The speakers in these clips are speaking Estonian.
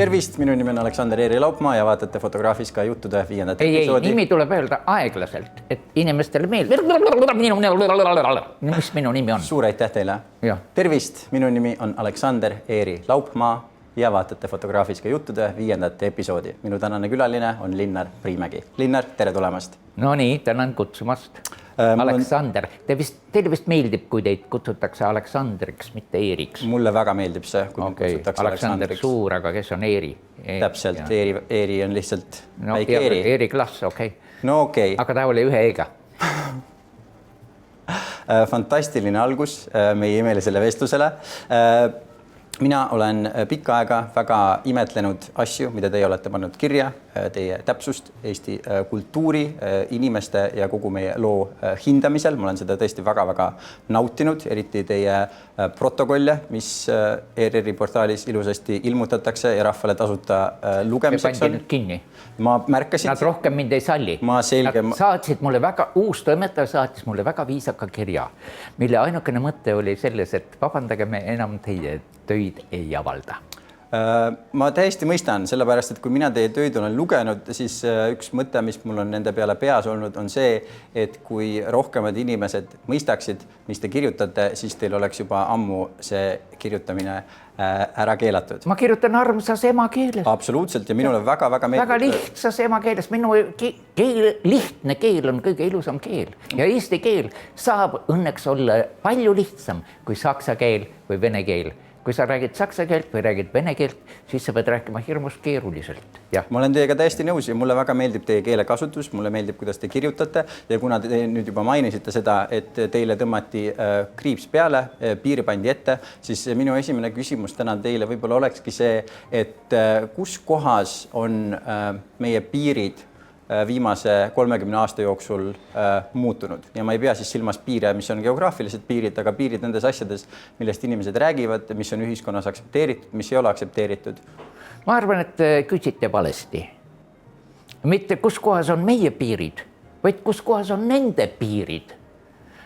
Tervist, minu nimi on Aleksander Eeri Laupmaa ja vaatate Fotograafis ka juttude 5. episoodi. Nimi tuleb öelda aeglaselt, et inimestele meeldib. Mis minu nimi on? Suur aitäh teile. Ja. Tervist, minu nimi on Aleksander Eeri Laupmaa ja vaatate Fotograafis ka juttude 5. episoodi. Minu tänane külaline on Linnar Priimägi. Linnar, tere tulemast. No nii, tänan kutsumast. Aleksander, teile vist meeldib, kui teid kutsutakse Aleksandriks, mitte Eeriks. Mulle väga meeldib see, kui kutsutakse Aleksander Suur, aga kes on Eeri? Täpselt, Eeri on lihtsalt väike Eeri. Eeri klass, okei. No okei. Aga ta oli ühe eega. Fantastiline algus meie imelisele vestlusele. Mina olen pikka aega väga imetlenud asju, mida teie olete pannud kirja, teie täpsust, Eesti kultuuri, inimeste ja kogu meie loo hindamisel. Ma olen seda tõesti väga-väga nautinud, eriti teie protokolle, mis ERR-i portaalis ilusasti ilmutatakse ja rahvale tasuta lugemiseks on. Me pandi nüüd kinni. Ma märkasin. Nad rohkem mind ei salli. Nad saatsid mulle uus toimetaja saatis mulle väga viisaka kirja, mille ainukene mõte oli selles, et vabandage, me enam teie töid ei avalda. Ma täiesti mõistan, sellepärast, et kui mina teie töid olen lugenud, siis üks mõte, mis mul on nende peale peas olnud, on see, et kui rohkemad inimesed mõistaksid, mis te kirjutate, siis teil oleks juba ammu see kirjutamine ära keelatud. Ma kirjutan armsas emakeeles. Absoluutselt ja minule väga-väga meeldib. Väga lihtsas emakeeles. Minu lihtne keel on kõige ilusam keel ja eesti keel saab õnneks olla palju lihtsam kui saksa keel või vene keel. Kui sa räägid saksa keelt või räägid vene keelt, siis sa pead rääkima hirmus keeruliselt. Ja. Ma olen teiega täiesti nõus ja mulle väga meeldib teie keelekasutus, mulle meeldib, kuidas te kirjutate ja kuna te nüüd juba mainisite seda, et teile tõmmati kriips peale, piiri pandi ette, siis minu esimene küsimus täna teile võib-olla olekski see, et kus kohas on meie piirid viimase 30 aasta jooksul muutunud. Ja ma ei pea siis silmas piire, mis on geograafilised piirid, aga piirid nendes asjades, millest inimesed räägivad, mis on ühiskonnas aktsepteeritud, mis ei ole aktsepteeritud. Ma arvan, et küsite valesti. Mitte kus kohas on meie piirid, vaid kus kohas on nende piirid.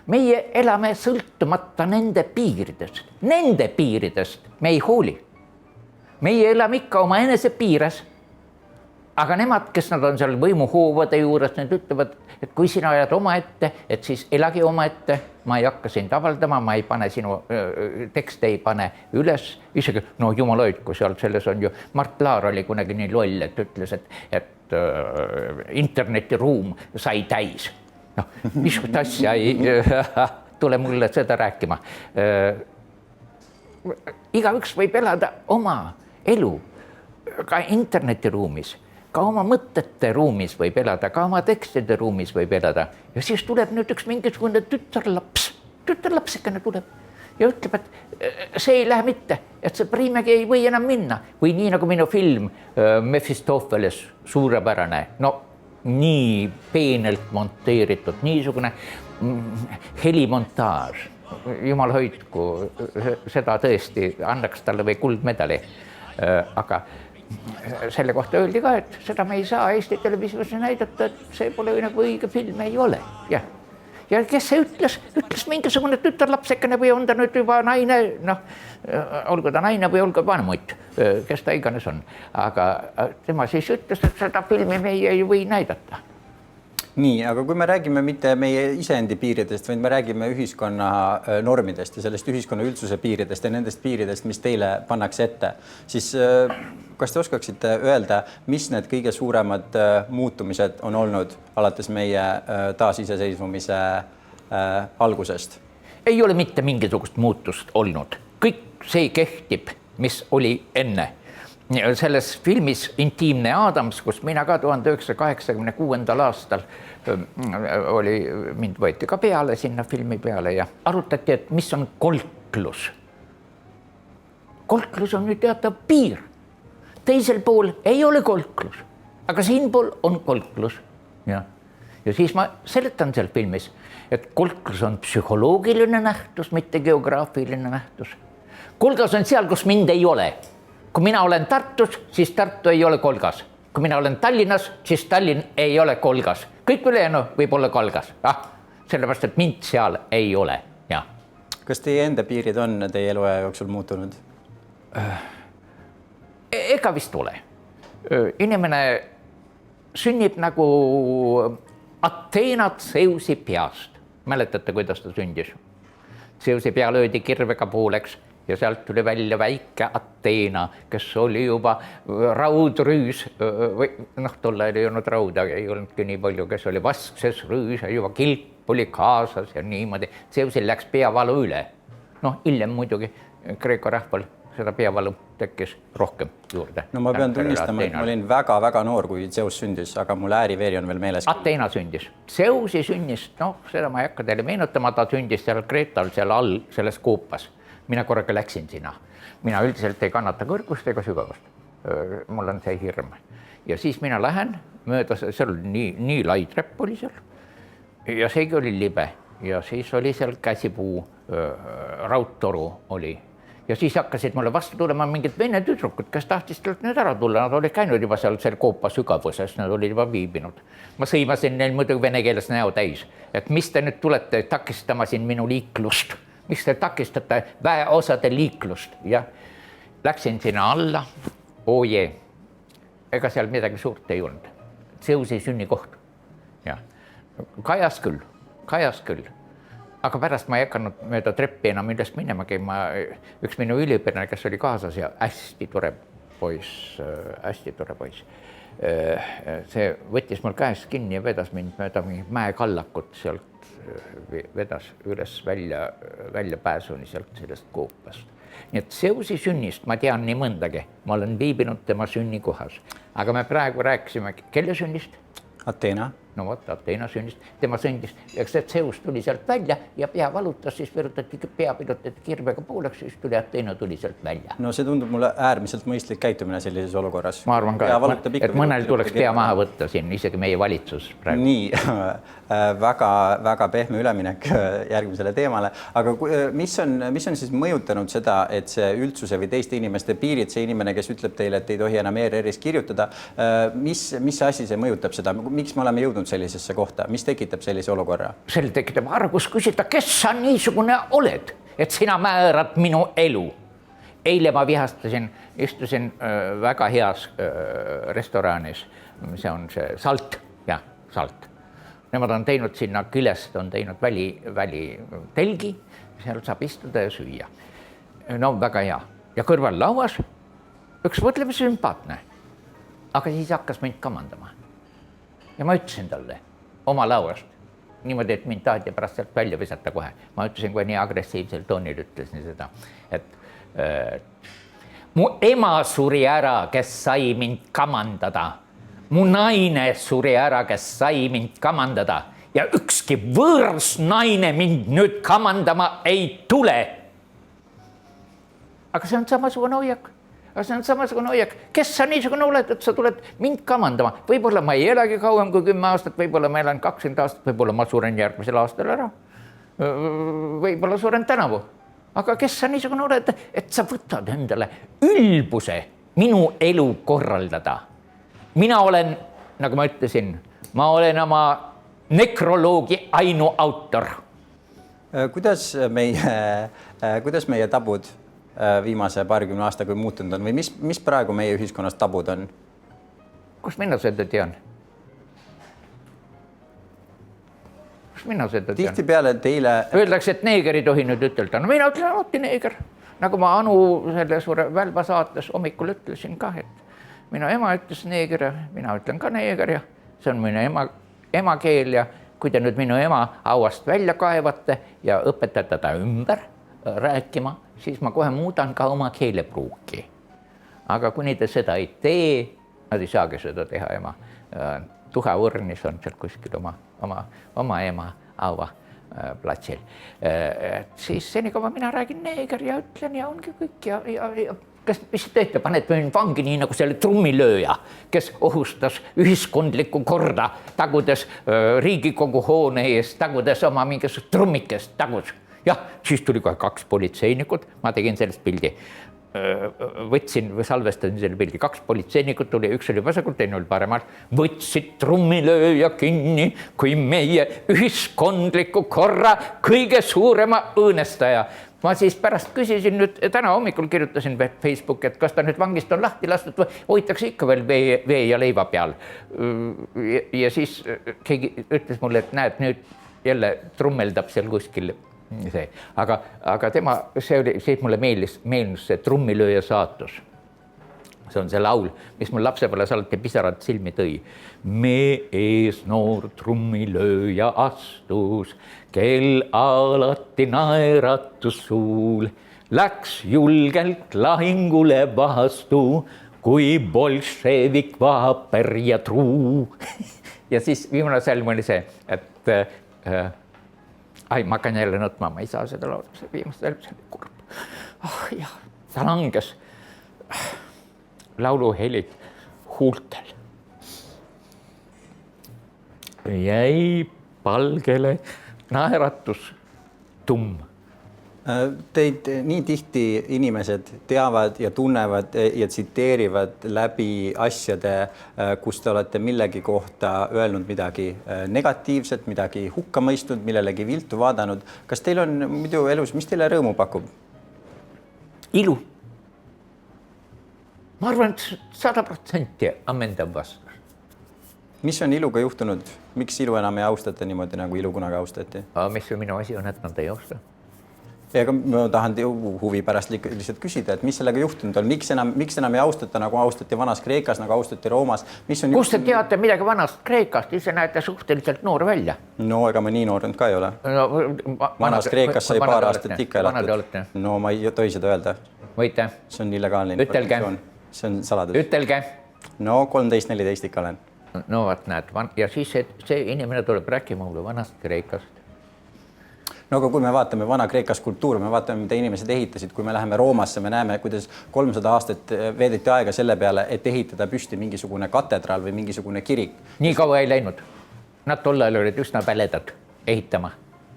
Meie elame sõltumata nende piiridest. Nende piiridest me ei hooli. Meie elame ikka oma enese piires. Aga nemad, kes nad on seal võimuhoovade juures, need ütlevad, et kui sina ajad oma ette, et siis elagi oma ette, ma ei hakka sind avaldama, ma ei pane sinu tekste, ei pane üles. Isegi, no jumal hoidku, seal selles on ju, Mart Laar oli kunagi nii loll, et ütles, et internetiruum sai täis. No, niisugust asja ei tule mulle seda rääkima. Igaüks võib elada oma elu ka internetiruumis. Ka oma mõtete ruumis võib elada, ka oma tekstide ruumis võib elada. Ja siis tuleb nüüd üks mingisugune tütarlapsekene tuleb ja ütleb, et see ei lähe mitte, et see Priimägi ei või enam minna. Või nii nagu minu film Mephistopheles, suurepärane, no nii peenelt monteeritud, niisugune helimontaaž. Jumal hoidku, seda tõesti annaks talle või kuldmedali, aga selle kohta öeldi ka, et seda me ei saa Eesti televisioonis näidata, et see pole nagu õige film, ei ole. Ja kes see ütles mingisugune tütarlapsekene või on ta nüüd juba naine, noh, olgu ta naine või olgu vanemutt, kes ta iganes on. Aga tema siis ütles, et seda filmi meie ei või näidata. Nii, aga kui me räägime mitte meie iseendi piiridest, vaid me räägime ühiskonna normidest ja sellest ühiskonna üldsuse piiridest ja nendest piiridest, mis teile pannakse ette, siis kas te oskaksite öelda, mis need kõige suuremad muutumised on olnud alates meie taasiseseisvumise algusest? Ei ole mitte mingisugust muutust olnud. Kõik see kehtib, mis oli enne. Selles filmis Intiimne Aadams, kus mina ka 1986. aastal mind võeti ka peale sinna filmi peale ja arutati, et mis on kolklus. Kolklus on nüüd teatav piir. Teisel pool ei ole kolklus, aga siin pool on kolklus. Ja siis ma seletan seal filmis, et kolklus on psühholoogiline nähtus, mitte geograafiline nähtus. Kolgas on seal, kus mind ei ole. Kui mina olen Tartus, siis Tartu ei ole kolgas. Kui mina olen Tallinnas, siis Tallinn ei ole kolgas. Kõik ülejäänu võib olla kolgas. Sellepärast, et mind seal ei ole. Ja. Kas teie enda piirid on teie eluaja jooksul muutunud? ka vist ole. Inimene sünnib nagu Ateenat Zeusi peast. Mäletate, kuidas ta sündis? Zeusi pea löödi kirvega pooleks ja sealt tuli välja väike Ateena, kes oli juba raudrüüs või tol ajal ei olnud rauda, ei olnudki nii palju, kes oli vaskses rüüs ja juba kilp oli kaasas ja niimoodi. Zeusil läks peavalu üle. Hiljem muidugi Kreeka rahval seda peavalu tekkis rohkem juurde. No ma pean tunnistama, et ma olin väga-väga noor, kui Zeus sündis, aga mul ääriveeri on veel meeles. Ateena sündis. Zeusi sündis, seda ma ei hakka teile meenutama, ta sündis seal Kreetal, seal all, selles koopas. Mina korraga läksin sinna. Mina üldiselt ei kannata kõrgust ega sügavust. Mul on see hirm. Ja siis mina lähen mööda, seal oli nii lai trepp oli seal. Ja seegi oli libe. Ja siis oli seal käsipuu, raudtoru oli. Ja siis hakkasid mulle vastu tulema mingid vene tüdrukud, kes tahtis talt nüüd ära tulla. Nad olid käinud juba seal koopa sügavuses, nad olid juba viibinud. Ma sõimasin neil muidugi vene keeles näo täis, et mis te nüüd tulete takistama siin minu liiklust, mis te takistate väeosade liiklust. Ja läksin sinna alla, oje, ega seal midagi suurt ei olnud. Zeusi sünnikoht. Ja. Kajas küll. Aga pärast ma ei hakanud mööda treppi enam üles minemagi. Üks minu üliõpilane, kes oli kaasas ja hästi tore poiss. See võttis mul käest kinni ja vedas mind mööda mäekallakut sealt, vedas üles välja pääsuni sealt sellest koopast. Nii et Zeusi sünnist ma tean nii mõndagi. Ma olen viibinud tema sünnikohas. Aga me praegu rääkisime, kelle sünnist? Ateena. No vot, Ateena sünnist, tema sündis, eks see Zeus tuli sealt välja ja pea valutas, siis virutati pea pilotati kirvega pooleks, siis tuli Ateena tuli sealt välja. No see tundub mulle äärmiselt mõistlik käitumine sellises olukorras. Ma arvan ka, et mõnel tuleks pea maha võtta siin, isegi meie valitsus praegu. Nii, väga pehme üleminek järgmisele teemale, aga mis on siis mõjutanud seda, et see üldsuse või teiste inimeste piirid, see inimene, kes ütleb teile, et ei tohi enam ERR-is kirjutada, mis asi see mõjutab seda, miks me oleme jõudnud sellisesse kohta, mis tekitab sellise olukorra? Selle tekitab argus küsida, kes sa niisugune oled, et sina määrad minu elu. Eile ma vihastasin, istusin väga heas restoranis, see on see Salt, Salt. Nemad on teinud sinna külest, on teinud välitelgi, seal saab istuda ja süüa. No väga hea. Ja kõrval lauas üks võtleme sümpaatne, aga siis hakkas mind kamandama. Ja ma ütlesin talle oma lauast, niimoodi, et mind taheti pärast sealt välja visata kohe. Ma ütlesin, kui nii agressiivsel toonil ütlesin seda, et mu ema suri ära, kes sai mind kamandada. Mu naine suri ära, kes sai mind kamandada. Ja ükski võõrs naine mind nüüd kamandama ei tule. Aga see on samasugune hoiak. Kes sa niisugune oled, et sa tuled mind kamandama? Võib-olla ma ei elagi kauem kui 10 aastat, võib-olla ma elan 20 aastat, võib-olla ma suren järgmisel aastal ära. Võib-olla suren tänavu. Aga kes sa niisugune oled, et sa võtad endale ülbuse minu elu korraldada? Mina olen, nagu ma ütlesin, ma olen oma nekroloogi ainuautor. Kuidas meie tabud viimase 20 aastaga muutunud on või mis praegu meie ühiskonnas tabud on? Kus mina seda tean? Tihtipeale teile... Öeldakse, et neeger ei tohi nüüd ütelda. No mina ütlen alati neeger. Nagu ma Anu selle suure Välba saates hommikul ütlesin ka, et minu ema ütles neeger ja mina ütlen ka neeger ja see on minu ema keel ja kui te nüüd minu ema hauast välja kaevate ja õpetate ta ümber rääkima, siis ma kohe muudan ka oma keelepruuki. Aga kuni te seda ei tee, nad ei saagi seda teha ema. Tuha Urnis on seal kuskil oma ema haua platsil. Siis senikaua mina räägin neeger ja ütlen ja ongi kõik. Ja mis teete, paned mind vangi nii nagu selle trummilööja, kes ohustas ühiskondlikku korda, tagudes Riigikogu hoone ees, tagudes oma mingisugust trummikest, tagus. Jah, siis tuli kohe 2 politseinikut, ma tegin sellest pildi, võtsin või salvestasin selle pildi, 2 politseinikut tuli, üks oli vasakult, teine oli paremal, võtsid trummilööja kinni kui meie ühiskondliku korra kõige suurema õõnestaja. ma siis pärast küsisin nüüd, täna hommikul kirjutasin Facebooki, et kas ta nüüd vangist on lahti lastud või hoitakse ikka veel vee ja leiva peal. Ja siis keegi ütles mulle, et näed, nüüd jälle trummeldab seal kuskil see. Aga tema, see mulle meeldis see Trummilööja saatus. See on see laul, mis mul lapsepõlves alati pisarad silmi tõi. Me ees noor trummilööja astus, kel alati naeratus suul. Läks julgelt lahingule vastu, kui bolševik vaaper ja truu. Ja siis viimane salm oli see, et ma hakkan jälle nutma, ma ei saa seda laulu, see viimast salm, see oli kurb. Ja ta langes. Lauluhelid huultel. Jäi palgele naeratus tumm. Teid nii tihti inimesed teavad ja tunnevad ja tsiteerivad läbi asjade, kus te olete millegi kohta öelnud midagi negatiivset, midagi hukka mõistnud, millelegi viltu vaadanud. Kas teil on muidu elus, mis teile rõõmu pakub? Ilu. Ma arvan, et 100% ammendav vastus. Mis on iluga juhtunud? Miks ilu enam ei austata niimoodi, nagu ilu kunagi austati? Mis minu asi on, et nad ei austa? Ega ma tahan huvi pärast lihtsalt küsida, et mis sellega juhtunud on? Miks enam ei austata, nagu austati vanas Kreekas, nagu austati Roomas? Kus te teate midagi vanast Kreekast? Ise näete suhteliselt noor välja. No ega ma nii noor ka ei ole. Vanas Kreekas sai paar aastat ikka elatud. No ma ei tohi seda öelda. Võite? See on illegaalne informatsioon. See on saladus. Ütelge. No 13-14 ikka olen. No vaat näed. Ja siis see inimene tuleb rääkima mulle vanast Kreekast. No aga kui me vaatame vana Kreekas kultuuri, me vaatame, mida inimesed ehitasid, kui me läheme Roomasse, me näeme, kuidas 300 aastat veedeti aega selle peale, et ehitada püsti mingisugune katedraal või mingisugune kirik. Nii kaua ei läinud. Nad tollal olid üsna väledad ehitama.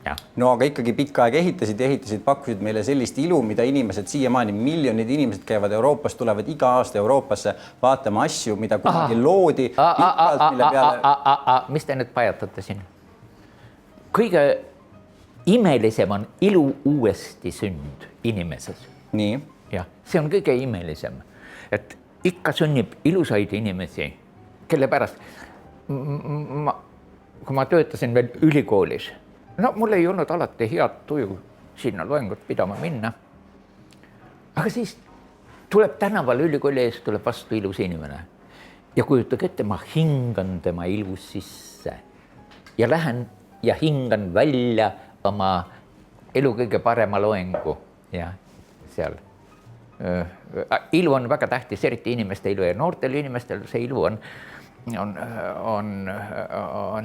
Ja. No aga ikkagi pikka aega ehitasid, pakkusid meile sellist ilu, mida inimesed siiamaani, miljonid inimesed käivad Euroopas, tulevad iga aasta Euroopasse vaatama asju, mida kunagi loodi. Mis te nüüd pajatate siin? Kõige imelisem on ilu uuesti sünd inimeses. Nii. Ja, see on kõige imelisem, et ikka sünnib ilusaid inimesi, kelle pärast kui ma töötasin veel ülikoolis, no mul ei olnud alati head tuju sinna loengut pidama minna. Aga siis tuleb tänaval ülikooli ees, tuleb vastu ilus inimene ja kujutage ette, ma hingan tema ilus sisse ja lähen ja hingan välja oma elu kõige parema loengu ja seal. Ilu on väga tähtis, eriti inimeste ilu ja noortel inimestel see ilu on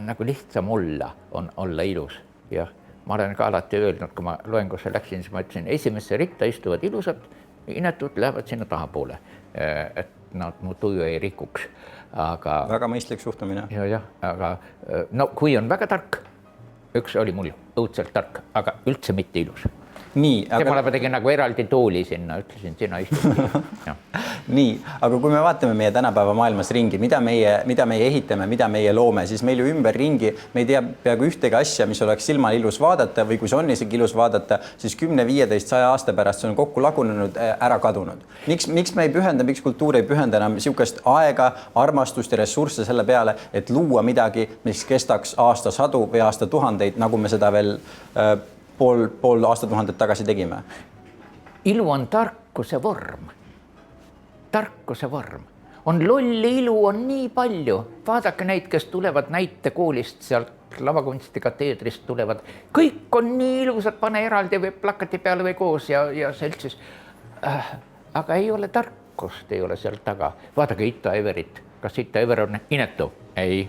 nagu lihtsam olla ilus. Ja ma olen ka alati öelnud, kui ma loengusse läksin, siis ma ütlesin, esimesse ritta istuvad ilusad, inetud lähevad sinna tahapoole, et nad mu tuju ei rikuks. Aga, väga mõistlik suhtumine. Ja, aga no kui on väga tark, üks oli mul õudselt tark, aga üldse mitte ilus. Nii, aga ma tegin nagu eraldi tooli sinna, ütlesin, sina istud. Nii, aga kui me vaatame meie tänapäeva maailmas ringi, mida meie ehitame, mida meie loome, siis meil ju ümber ringi, me ei tea peaaegu ühtegi asja, mis oleks silmal ilus vaadata või kui see on isegi ilus vaadata, siis 10, 15, 100 aasta pärast see on kokku lagunenud, ära kadunud. Miks me ei pühenda, miks kultuur ei pühenda enam siukest aega, armastust ja ressursse selle peale, et luua midagi, mis kestaks aastasadu või aastatuhandeid, nagu me seda veel pool aastatuhandet tagasi tegime? Ilu on tarkuse vorm. Tarkuse vorm. On lolli ilu, on nii palju. Vaadake neid, kes tulevad näitekoolist sealt lavakunsti kateedrist tulevad. Kõik on nii ilusad, pane eraldi või plakati peale või koos ja seltsis. Aga ei ole tarkust, ei ole seal taga. Vaadake Ita Everit. Kas Ita Ever on inetu? Ei.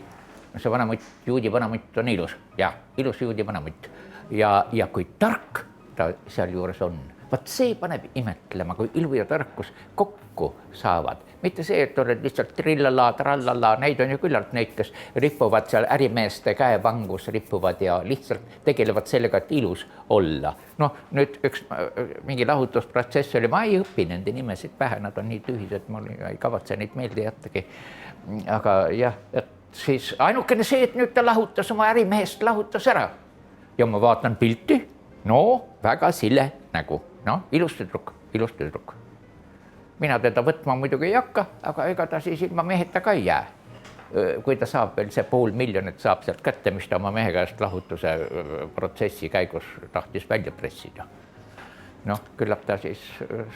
See vanamutt, juudi vanamutt on ilus. Ja, ilus juudi vanamutt. Ja kui tark ta seal juures on, vaat see paneb imetlema, kui ilu ja tarkus kokku saavad. Mitte see, et oled lihtsalt trillala, trallala, neid on ju küllalt neid, kes rippuvad seal ärimeeste käepangus, rippuvad ja lihtsalt tegelevad sellega, et ilus olla. Noh, nüüd üks mingi lahutusprotsess oli, ma ei õpi nende nimesid pähe, nad on nii tühised, mul ei kavatse neid meelde jättagi. Aga jah, et siis ainukene see, et nüüd ta lahutas oma ärimehest, lahutas ära. Ja ma vaatan pilti, no väga sile nägu, noh, ilus tüdruk. Mina teda võtma muidugi ei hakka, aga ega ta siis ilma meheta ka ei jää. Kui ta saab veel see 500 000 saab sealt kätte, mis ta oma mehe käest lahutuse protsessi käigus tahtis välja pressida. Noh, küllap ta siis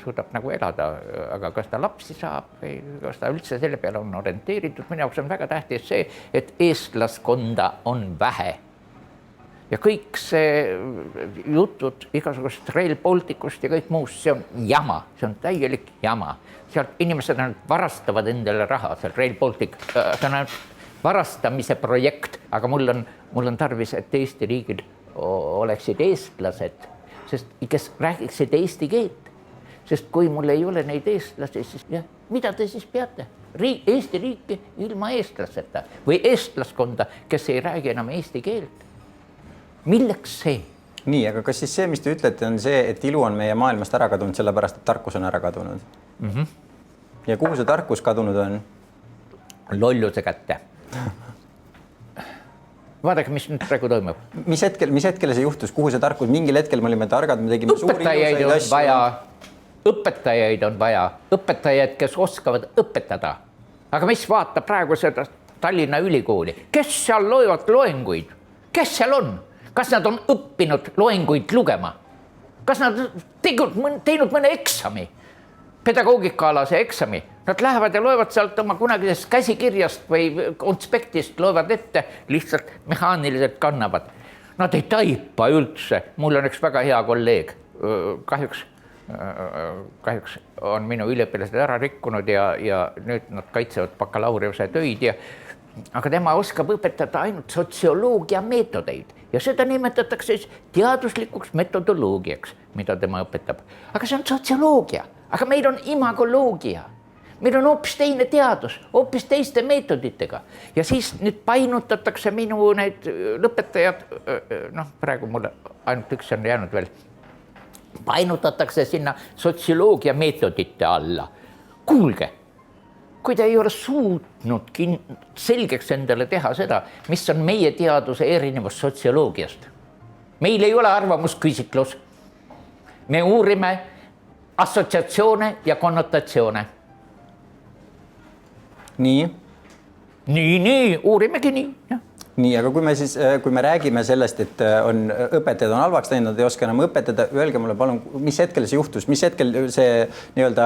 suudab nagu elada, aga kas ta lapsi saab või kas ta üldse selle peale on orienteeritud, minu jaoks on väga tähtis see, et eestlaskonda on vähe. Ja kõik see jutud igasugust Rail Balticust ja kõik muust, see on jama, see on täielik jama. Sealt inimesed varastavad endale raha, seal Rail Baltic, see on varastamise projekt, aga mul on tarvis, et Eesti riigil oleksid eestlased, sest kes räägiksid eesti keelt, sest kui mul ei ole neid eestlasi, siis jah, mida te siis peate? Eesti riiki ilma eestlaseta või eestlaskonda, kes ei räägi enam eesti keelt. Milleks see? Nii, aga kas siis see, mis te ütlete, on see, et ilu on meie maailmast ära kadunud, sellepärast, et tarkus on ära kadunud? Ja kuhu see tarkus kadunud on? Lolluse kätte. Vaadake, mis nüüd praegu toimub. Mis hetkel see juhtus? Kuhu see tarkus? Mingil hetkel me olime targad, me tegime suuri ilusaid asju. Õpetajaid on vaja. Õpetajad, kes oskavad õpetada. Aga mis vaata praegu seda Tallinna ülikooli? Kes seal loevad loenguid? Kes seal on? Kas nad on õppinud loenguid lugema? Kas nad teinud mõne eksami? Pedagoogikaalase eksami. Nad lähevad ja loevad sealt oma kunagisest käsikirjast või konspektist, loevad ette, lihtsalt mehaaniliselt kannavad. Nad ei taipa üldse. Mul on üks väga hea kolleeg. Kahjuks on minu üliõpilased ära rikkunud ja nüüd nad kaitsevad bakalaureuse töid. Aga tema oskab õpetada ainult sotsioloogia meetodeid ja seda nimetatakse teaduslikuks metodoloogiaks, mida tema õpetab. Aga see on sotsioloogia, aga meil on imagoloogia. Meil on hoopis teine teadus, hoopis teiste meetoditega. Ja siis nüüd painutatakse minu need lõpetajad, noh, praegu mulle ainult üks on jäänud veel, painutatakse sinna sotsioloogia meetodite alla. Kuulge, kui ta ei ole suutnud selgeks endale teha seda, mis on meie teaduse erinevus sotsioloogiast. Meil ei ole arvamusküsitlus. Me uurime assotsiatsioone ja konnotatsioone. Nii, uurimegi nii. Ja. Nii, aga kui me räägime sellest, et õpetajad on halvaks teinud, nad ei oska enam õpetada, öelge mulle palun, mis hetkel see juhtus, mis hetkel see nii-öelda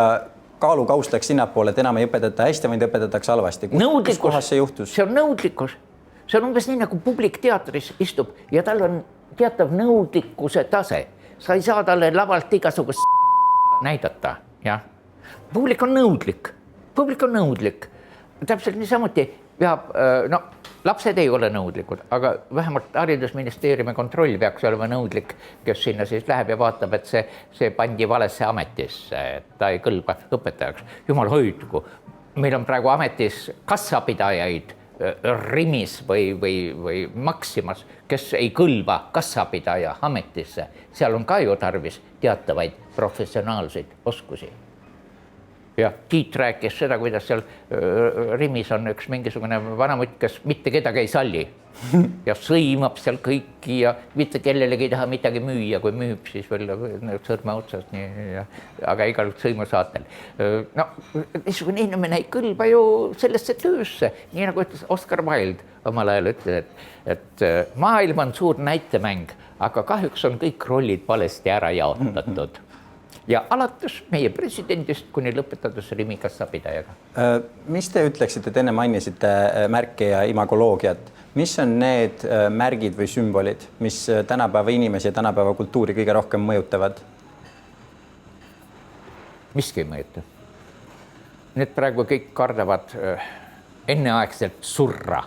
kaalukaus läks sinnapoole, et enam ei õpetata hästi, vaid õpetatakse halvasti. Kus kohas see juhtus? See on nõudlikkus. See on umbes nii, nagu publik teatris istub ja tal on teatav nõudlikkuse tase. Sa ei saa talle lavalt igasugust näidata. Ja. Publik on nõudlik. Täpselt niisamuti peab, no lapsed ei ole nõudlikud, aga vähemalt haridusministeeriumi kontroll peaks olema nõudlik, kes sinna siis läheb ja vaatab, et see pandi valesse ametisse, et ta ei kõlba õpetajaks. Jumal hoidku, meil on praegu ametis kassapidajaid Rimis või Maximas, kes ei kõlba kassapidaja ametisse. Seal on ka ju tarvis teatavaid professionaalseid oskusi. Ja Tiit rääkis seda, kuidas seal Rimis on üks mingisugune vanamutt, kes mitte kedagi ei salli ja sõimab seal kõiki ja mitte kellelegi ei taha midagi müüa, kui müüb siis veel sõrme otsast, aga igal sõimusaatel. No, niisugune inimene ei kõlba ju sellesse töösse, nii nagu ütles Oscar Wilde omal ajal ütles, et maailm on suur näitemäng, aga kahjuks on kõik rollid valesti ära jaotatud. Ja alates meie presidendist kuni lõpetades Rimi kassapidajaga. Mis te ütleksite, et enne mainisite märke ja imagoloogiat? Mis on need märgid või sümbolid, mis tänapäeva inimesi ja tänapäeva kultuuri kõige rohkem mõjutavad? Miski ei mõjuta. Need praegu kõik kardavad enneaegselt surra.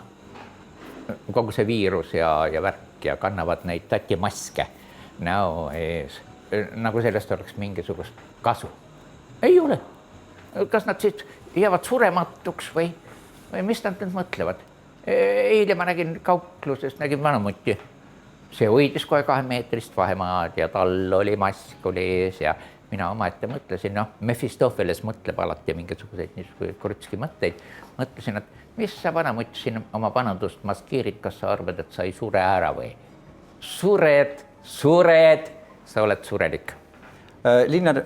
Kogu see viirus ja värk ja kannavad neid tatimaske näo ees. Nagu sellest oleks mingisugust kasu. Ei ole. Kas nad siis jäävad surematuks või mis nad nüüd mõtlevad? Eile ma nägin kauplusest, nägin vanamutti. See hoidis kohe 2 meetrist vahemaad ja tal oli mask oli ees ja mina omaette mõtlesin, Mephistopheles mõtleb alati mingisuguseid krutski mõtteid. Mõtlesin, et mis sa vanamutt siin oma vanadust maskeerid, kas sa arvad, et sa ei sure ära või? Sured. Sa oled surelik. Linnar,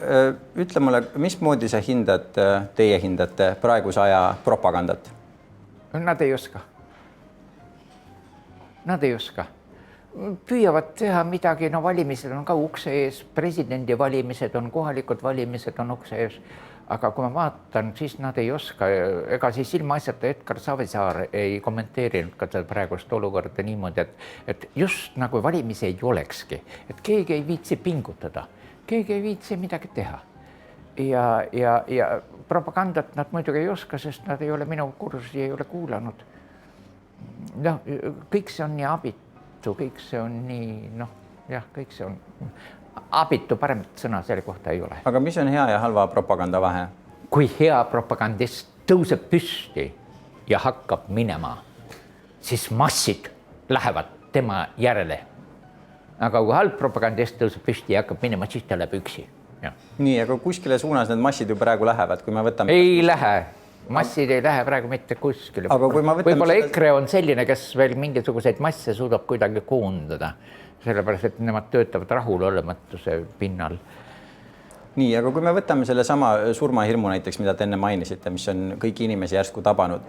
ütle mulle, mismoodi sa teie hindate praeguse aja propagandat? Nad ei oska. Nad ei oska. Püüavad teha midagi, no valimised on ka ukse ees, presidendi valimised on, kohalikud valimised on ukse ees, aga kui ma vaatan, siis nad ei oska, ega siis ilmaasjata Edgar Savisaar ei kommenteerinud ka seda praegust olukorda niimoodi, et just nagu valimisi ei olekski, et keegi ei viitsi pingutada, keegi ei viitsi midagi teha. Ja propagandat nad muidugi ei oska, sest nad ei ole minu kursusi, ei ole kuulanud. No, kõik see on nii abitu, kõik see on nii, kõik see on abitu, paremat sõna selle kohta ei ole. Aga mis on hea ja halva propaganda vahe? Kui hea propagandist tõuseb püsti ja hakkab minema, siis massid lähevad tema järele. Aga kui halb propagandist tõuseb püsti ja hakkab minema, siis ta läheb üksi. Ja. Nii, aga kuskile suunas need massid ju praegu lähevad, kui me võtame... Ei lähe. Massid ei lähe praegu mitte kuskile. Võib-olla EKRE on selline, kes veel mingisuguseid masse suudab kuidagi koondada, sellepärast, et nemad töötavad rahulolematuse pinnal. Nii, aga kui me võtame selle sama surmahirmu näiteks, mida te enne mainisite, mis on kõiki inimesi järsku tabanud,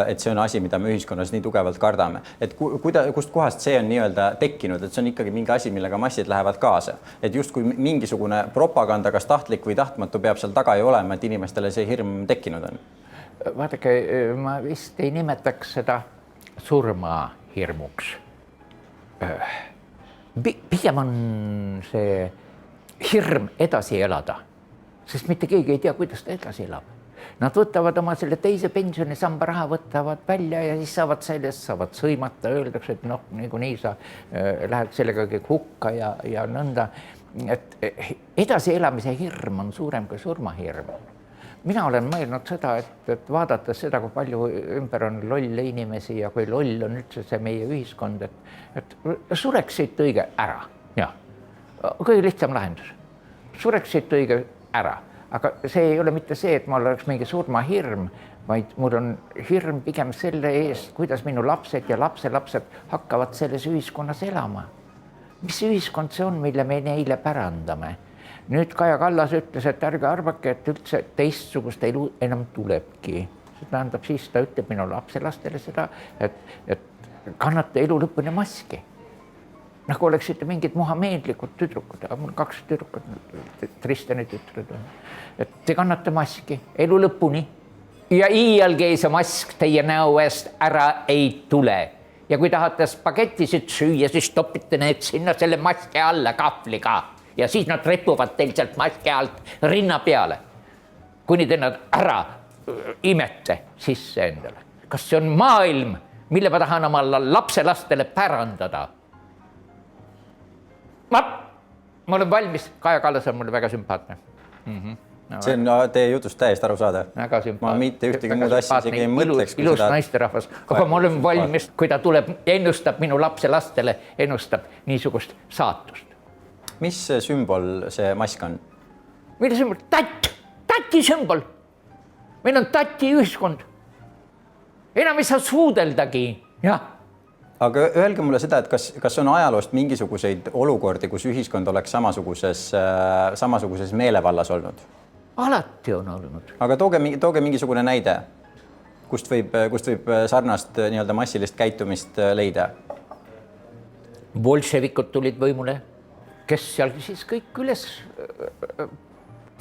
et see on asi, mida me ühiskonnas nii tugevalt kardame. Et kust kohast see on nii-öelda tekkinud, et see on ikkagi mingi asi, millega massid lähevad kaasa. Et just kui mingisugune propaganda, kas tahtlik või tahtmatu, peab seal taga ju olema, et inimestele see hirm tekkinud on. Vaadake, ma vist ei nimetaks seda surmahirmuks. Pigem on see hirm edasi elada, sest mitte keegi ei tea, kuidas ta edasi elab. Nad võtavad oma selle teise pensionisamba raha, võtavad välja ja siis saavad sõimata, öeldakse, et niikuinii sa lähed sellega kõik hukka ja nõnda. Et edasi elamise hirm on suurem kui surmahirm. Mina olen mõelnud seda, et vaadates seda, kui palju ümber on lolle inimesi ja kui loll on üldse see meie ühiskond, et sureksid õige ära. Ja. Kõige lihtsam lahendus. Sureksid õige ära. Aga see ei ole mitte see, et mul oleks mingi surmahirm, vaid mul on hirm pigem selle eest, kuidas minu lapsed ja lapselapsed hakkavad selles ühiskonnas elama. Mis ühiskond see on, mille me neile pärandame? Nüüd Kaja Kallas ütles, et ärge arvake, et üldse teistsugust elu enam tulebki. See tähendab, siis ta ütleb minu lapselastele seda, et kannate elu lõpuni maski. Nagu oleksite mingid muhameedlikud tüdrukud, aga mul 2 tüdrukud, Tristani tütred on. Et te kannate maski elu lõpuni ja iialgi ei see mask teie näo eest ära ei tule. Ja kui tahate spagettisid süüa, siis topite need sinna selle maski alla kahvliga. Ja siis nad repuvad teil sealt maski alt rinna peale, kuni te nad ära imete sisse endale. Kas see on maailm, mille ma tahan oma lapselastele pärandada? Ma olen valmis, Kaja Kallas on mulle väga sümpaatne. See on teie jutust täiesti aru saada. Ma mitte ühtegi muud asja isegi ei mõtleks. Ilus naisterahvas, aga ma olen valmis, kui ta tuleb, ennustab minu lapselastele, ennustab niisugust saatust. Mis sümbol see mask on? Mille sümbol? Tati sümbol. Meil on tati ühiskond. Enam ei saa suudeldagi. Ja. Aga öelge mulle seda, et kas on ajaloost mingisuguseid olukordi, kus ühiskond oleks samasuguses meelevallas olnud? Alati on olnud. Aga tooge mingisugune näide, kust võib sarnast nii-öelda massilist käitumist leida? Bolševikud tulid võimule. Kes seal siis kõik üles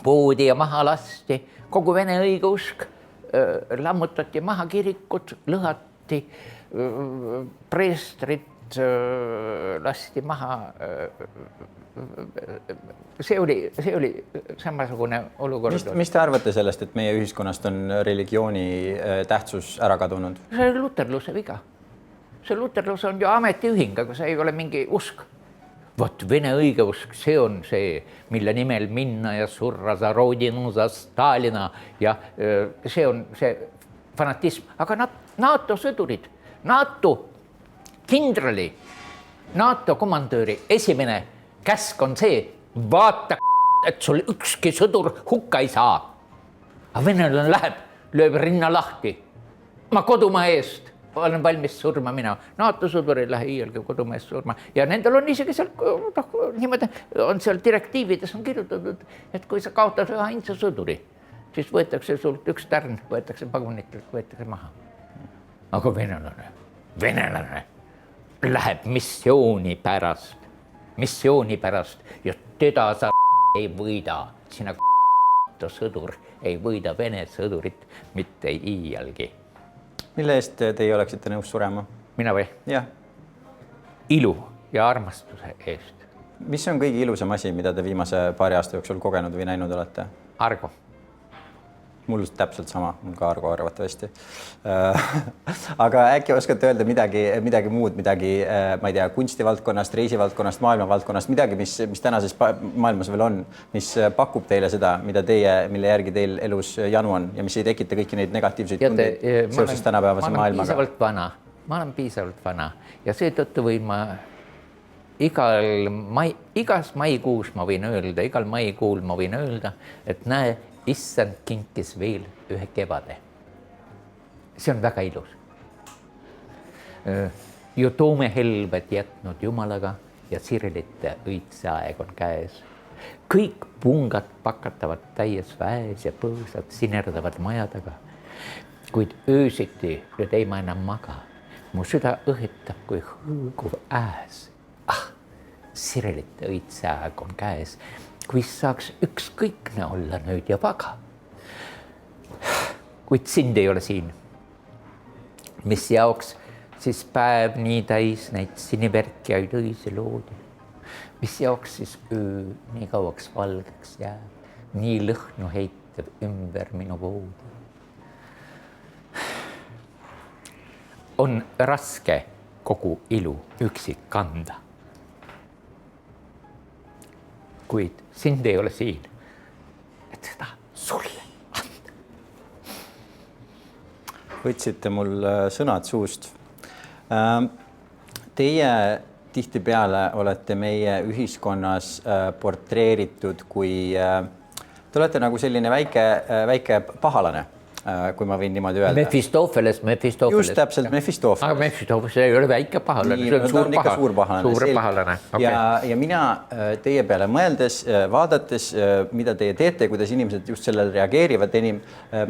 poodi ja maha lasti, kogu vene õigeusk, lammutati maha kirikud, lõhati, preestrid lasti maha. See oli samasugune olukord. Mis te arvate sellest, et meie ühiskonnast on religiooni tähtsus ära kadunud? See on luterluse viga. See luterlus on ju ametiühing, aga see ei ole mingi usk. Vot vene õigeusk, see on see, mille nimel minna ja surra za rodinu, za Stalina ja see on see fanatism. Aga NATO sõdurid, NATO kindrali, NATO komandööri esimene käsk on see, vaata, et sul ükski sõdur hukka ei saa. Aga venelane läheb, lööb rinna lahti. Ma kodumaa eest, olen valmis surma mina. NATO sõdur ei lähe iialgi kodumees surma ja nendel on isegi seal niimoodi on seal direktiivides on kirjutatud, et kui sa kaotad ühe ainsa sõduri, siis võetakse sult üks tärn, võetakse pagunitelt, võetakse maha. Aga venelane läheb missiooni pärast ja teda sa ei võida. Sina sõdur ei võida Vene sõdurit mitte iialgi. Mille eest teie oleksite nõus surema? Mina või? Jah. Ilu ja armastuse eest. Mis on kõige ilusam asi, mida te viimase paari aasta jooksul kogenud või näinud olete? Argo. Mul täpselt sama, mul ka Argo arvatavasti. Aga äkki oskate öelda midagi muud, ma ei tea, kunstivaldkonnast, reisivaldkonnast, maailmavaldkonnast, midagi, mis tänases maailmas veel on, mis pakub teile seda, mille järgi teil elus janu on ja mis ei tekita kõiki neid negatiivseid tundeid seoses tänapäevase maailmaga? Ma olen piisavalt vana ja seetõttu võin ma igas maikuus ma võin öelda, igal maikuul ma võin öelda, et näe, issand kinkis veel ühe kevade. See on väga ilus. Jo toome helbed jätnud Jumalaga ja Sirilite õitse aeg on käes. Kõik pungad pakatavad täies väes ja põõsad sinerdavad majadaga. Kuid öösiti nüüd ei ma enam maga. Mu süda õhitab kui hõõguv ääs. Sirilite õitse aeg on käes. Kui saaks ükskõikne olla nüüd ja vaga. Kuid sind ei ole siin. Mis jaoks siis päev nii täis neid sinivärkjaid õisi loodi. Mis jaoks siis öö nii kauaks valgeks jääb, nii lõhnu heitev ümber minu voodi. On raske kogu ilu üksi kanda. Kuid sind ei ole siin, et seda sulle anda. Võtsite mul sõnad suust. Teie tihtipeale olete meie ühiskonnas portreeritud kui te olete nagu selline väike pahalane, kui ma võin niimoodi öelda. Mephistopheles. Just täpselt, Mephistopheles. Aga Mephistopheles ei ole väike pahalane, see on suur pahalane. Okay. Ja mina teie peale mõeldes, vaadates, mida teie teete, kuidas inimesed just sellele reageerivad enim,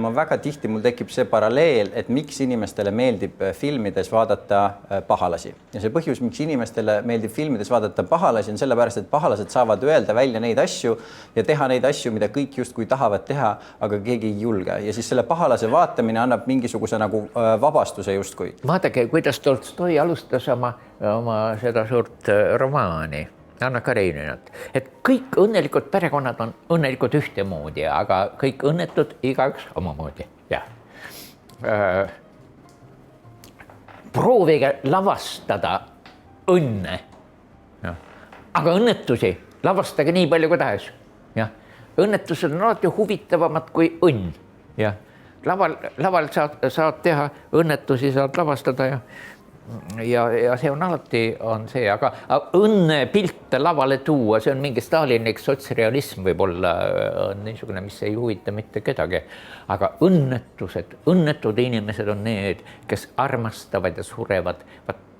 ma väga tihti, mul tekib see paralleel, et miks inimestele meeldib filmides vaadata pahalasi. Ja see põhjus, miks inimestele meeldib filmides vaadata pahalasi, on sellepärast, et pahalased saavad öelda välja neid asju ja teha neid asju, mida kõik justkui tahavad teha, aga keegi ei julge. Ja siis selle pahalase vaatamine annab mingisuguse nagu vabastuse justkui. Vaadake, kuidas Tolstoi alustas oma seda suurt romaani, Anna Kareninat, et kõik õnnelikud perekonnad on õnnelikud ühtemoodi, aga kõik õnnetud igaüks omamoodi. Ja. Proovige lavastada õnne, aga õnnetusi lavastage nii palju kui tahes. Ja. Õnnetused on alati huvitavamad kui õnn. Ja. Laval saad teha õnnetusi, saad lavastada ja see on alati see, aga õnne pilte lavale tuua, see on mingi stalinlik sotsrealism võib-olla on niisugune, mis ei huvita mitte kedagi. Aga õnnetud inimesed on need, kes armastavad ja surevad.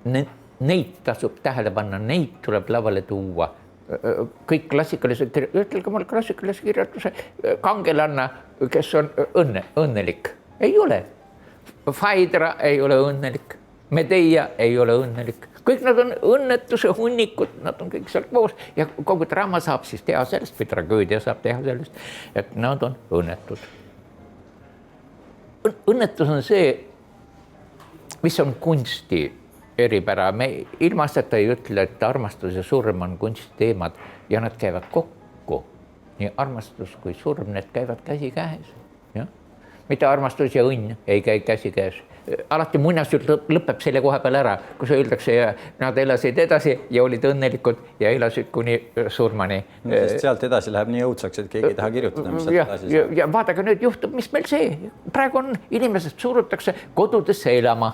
Neid tasub tähele panna, neid tuleb lavale tuua. Kõik ütelge mul klassikalise kirjatuse kangelanna, kes on õnnelik. Ei ole. Faidra ei ole õnnelik. Medeia ei ole õnnelik. Kõik nad on õnnetuse hunnikud, nad on kõik seal koos ja kogu draama saab siis teha sellest või tragöödia saab teha sellest, et nad on õnnetud. Õnnetus on see, mis on kunsti eripära. Me ilmasteta ei ütle, et armastus ja surm on kunstiteemad ja nad käivad kokku. Nii armastus kui surm, need käivad käsi käes. Ja? Mitte armastus ja õnn ei käi käsi käes. Alati muinasjutt lõpeb selle koha peal ära, kus öeldakse ja nad elasid edasi ja olid õnnelikud ja elasid kuni surmani. Sest sealt edasi läheb nii õudsaks, et keegi ei taha kirjutada, mis sealt edasi saab. Ja vaadake nüüd juhtub, mis meil see. Praegu on inimesed surutakse kodudesse elama.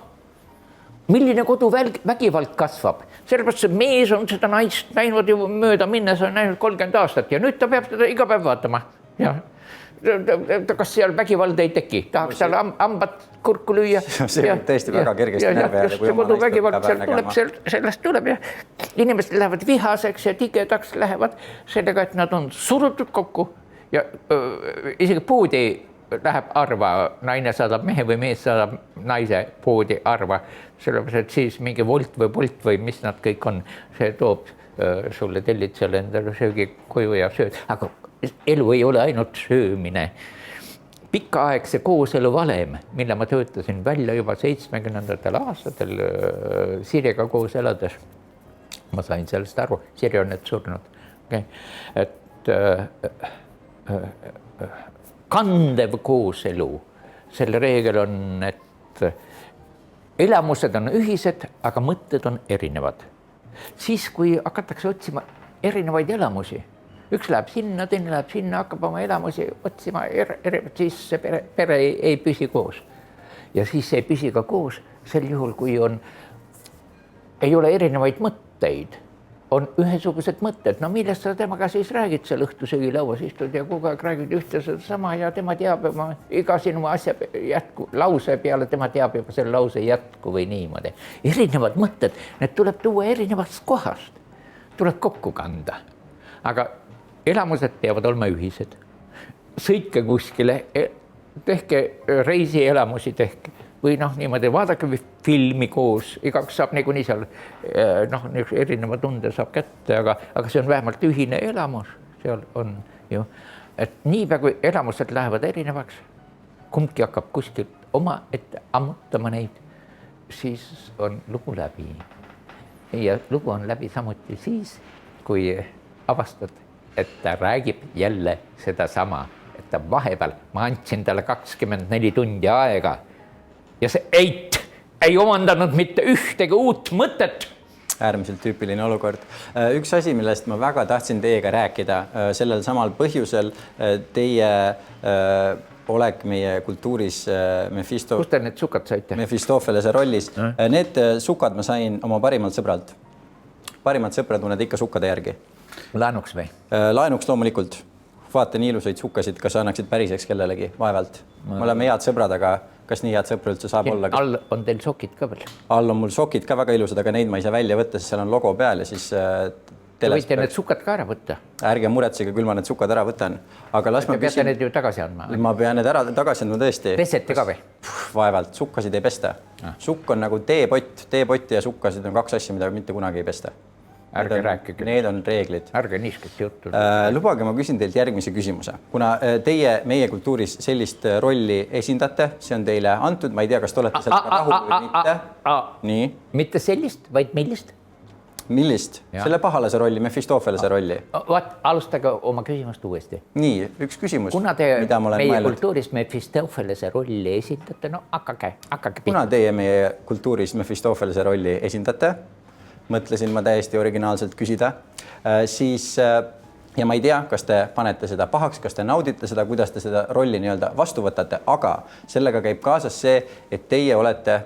Milline koduvägivald kasvab? Sellepärast see mees on seda naist näinud ju mööda minnes, on näinud 30 aastat ja nüüd ta peab teda iga päev vaatama. Ja. kas seal vägivalda ei teki, tahaks tal hambad kurku lüüa. See võib tõesti väga kergesti närvi ajada, kui oma koduvägivald naist seal tuleb, sellest tuleb ja inimesed lähevad vihaseks ja tigedaks lähevad sellega, et nad on surutud kokku ja isegi poodi läheb harva, naine saadab mehe või mees saadab naise poodi harva, sellepärast, et siis mingi Wolt või Bolt või mis nad kõik on, see toob sulle tellid seal endale söögi koju ja sööd, aga elu ei ole ainult söömine. Pikaaegse kooselu valem, mille ma töötasin välja juba 70. aastatel Sirjega koos elades. Ma sain sellest aru, Sirje on nüüd surnud. Okay. Et kandev kooselu, selle reegel on, et elamused on ühised, aga mõtted on erinevad. Siis, kui hakatakse otsima erinevaid elamusi, üks läheb sinna, teine läheb sinna, hakkab oma elamusi otsima, siis see pere ei püsi koos. Ja siis ei püsi ka koos sel juhul, kui ei ole erinevaid mõtteid, on ühesugused mõtted. No millest sa temaga siis räägid seal õhtusöögilauas, istud ja kogu aeg räägid ühte sama ja tema teab iga sinu asja lause peale, tema teab juba selle lause jätku või niimoodi. Erinevad mõtted, need tuleb tuua erinevast kohast, tuleb kokku kanda. Aga elamused peavad olema ühised. Sõitke kuskile, tehke reisielamusi, tehke. Või niimoodi, vaadake filmi koos, igaks saab niikuinii seal erineva tunde saab kätte, aga see on vähemalt ühine elamus, seal on ju. Et niipea kui elamused lähevad erinevaks, kumbki hakkab kuskilt oma ette ammutama neid, siis on lugu läbi. Ja lugu on läbi samuti siis, kui avastad, et ta räägib jälle seda sama, et ta vahepeal, ma andsin talle 24 tundi aega, ja see ei omandanud mitte ühtegi uut mõtet. Äärmiselt tüüpiline olukord. Üks asi, millest ma väga tahtsin teiega rääkida, sellel samal põhjusel teie olek meie kultuuris Kust te need sukad saite? Mefistofelese rollis. Need sukad ma sain oma parimalt sõbralt. Parimad sõbrad mulle ikka sukkade järgi. Laenuks või? Laenuks loomulikult. Vaata nii ilusaid sukkasid, kas annaksid päriseks kellelegi vaevalt. Me oleme head sõbrad, aga kas nii head sõpra üldse saab olla? All on teil sokid ka veel? All on mul sokid ka väga ilusad, aga neid ma ei saa välja võtta, sest seal on logo peal ja siis Te võite need sukad ka ära võtta. Ärge muretsege, küll ma need sukad ära võtan. Aga las ma peate need ju tagasi andma. Ma pean need ära tagasi andma tõesti. Pesete ka või? Vaevalt, sukkasid ei pesta. Sukk on nagu teepott ja sukkasid on kaks asja, mida mitte kunagi ei pesta. Ärge rääkige. Need on reeglid. Ärge niiskest juttu. Lubage, ma küsin teilt järgmise küsimuse. Kuna teie meie kultuuris sellist rolli esindate, see on teile antud, ma ei tea, kas te olete sellega rahul või mitte. Nii. Mitte sellist, vaid millist? Millist? Selle pahalase rolli, Mefistofelese rolli. Alustage oma küsimust uuesti. Nii, üks küsimus. Kuna te meie kultuuris Mefistofelese rolli esindate, no hakake. Kuna teie meie kultuuris Mefistofelese rolli esindate, mõtlesin ma täiesti originaalselt küsida, siis ja ma ei tea, kas te panete seda pahaks, kas te naudite seda, kuidas te seda rolli nii-öelda vastu võtate, aga sellega käib kaasas see, et teie olete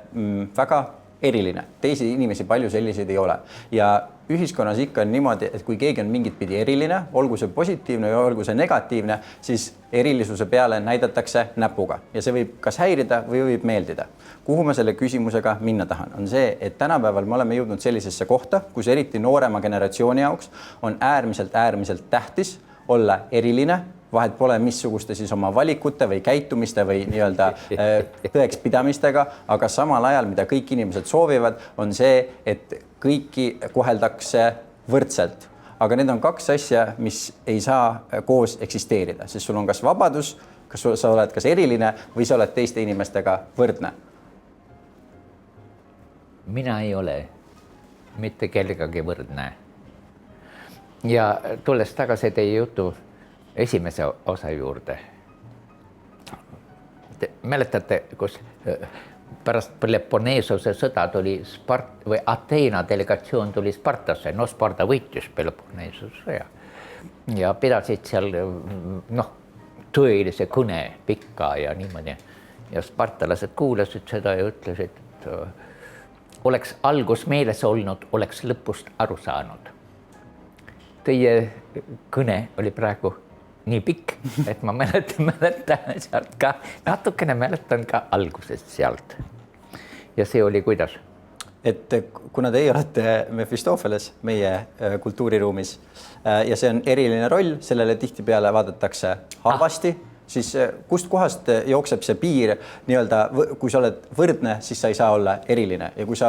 väga eriline. Teisi inimesi palju selliseid ei ole. Ja ühiskonnas ikka on niimoodi, et kui keegi on mingit pidi eriline, olgu see positiivne ja olgu see negatiivne, siis erilisuse peale näidatakse näpuga. Ja see võib kas häirida või võib meeldida. Kuhu ma selle küsimusega minna tahan, on see, et tänapäeval me oleme jõudnud sellisesse kohta, kus eriti noorema generatsiooni jaoks on äärmiselt tähtis olla eriline, vahet pole missuguste siis oma valikute või käitumiste või nii-öelda tõeks pidamistega, aga samal ajal, mida kõik inimesed soovivad, on see, et kõiki koheldakse võrdselt. Aga need on kaks asja, mis ei saa koos eksisteerida, sest sul on kas vabadus, kas sa oled kas eriline või sa oled teiste inimestega võrdne. Mina ei ole mitte kellegagi võrdne. Ja tulles tagasi teie jutu esimese osa juurde. Te mäletate, kus pärast Peloponnesose sõda tuli või Ateena delegatsioon tuli Spartasse, no Sparta võitis Peloponnesose sõja ja pidasid seal tõelise kõne pikka ja niimoodi. Ja spartalased kuulasid seda ja ütlesid, et oleks algus meeles olnud, oleks lõpust aru saanud. Teie kõne oli praegu nii pikk, et ma mäletan sealt ka, natukene mäletan ka algusest sealt. Ja see oli kuidas? Et kuna teie olete Mephistopheles meie kultuuriruumis ja see on eriline roll, sellele tihtipeale vaadatakse halvasti, siis kust kohast jookseb see piir nii-öelda, kui sa oled võrdne, siis sa ei saa olla eriline ja kui sa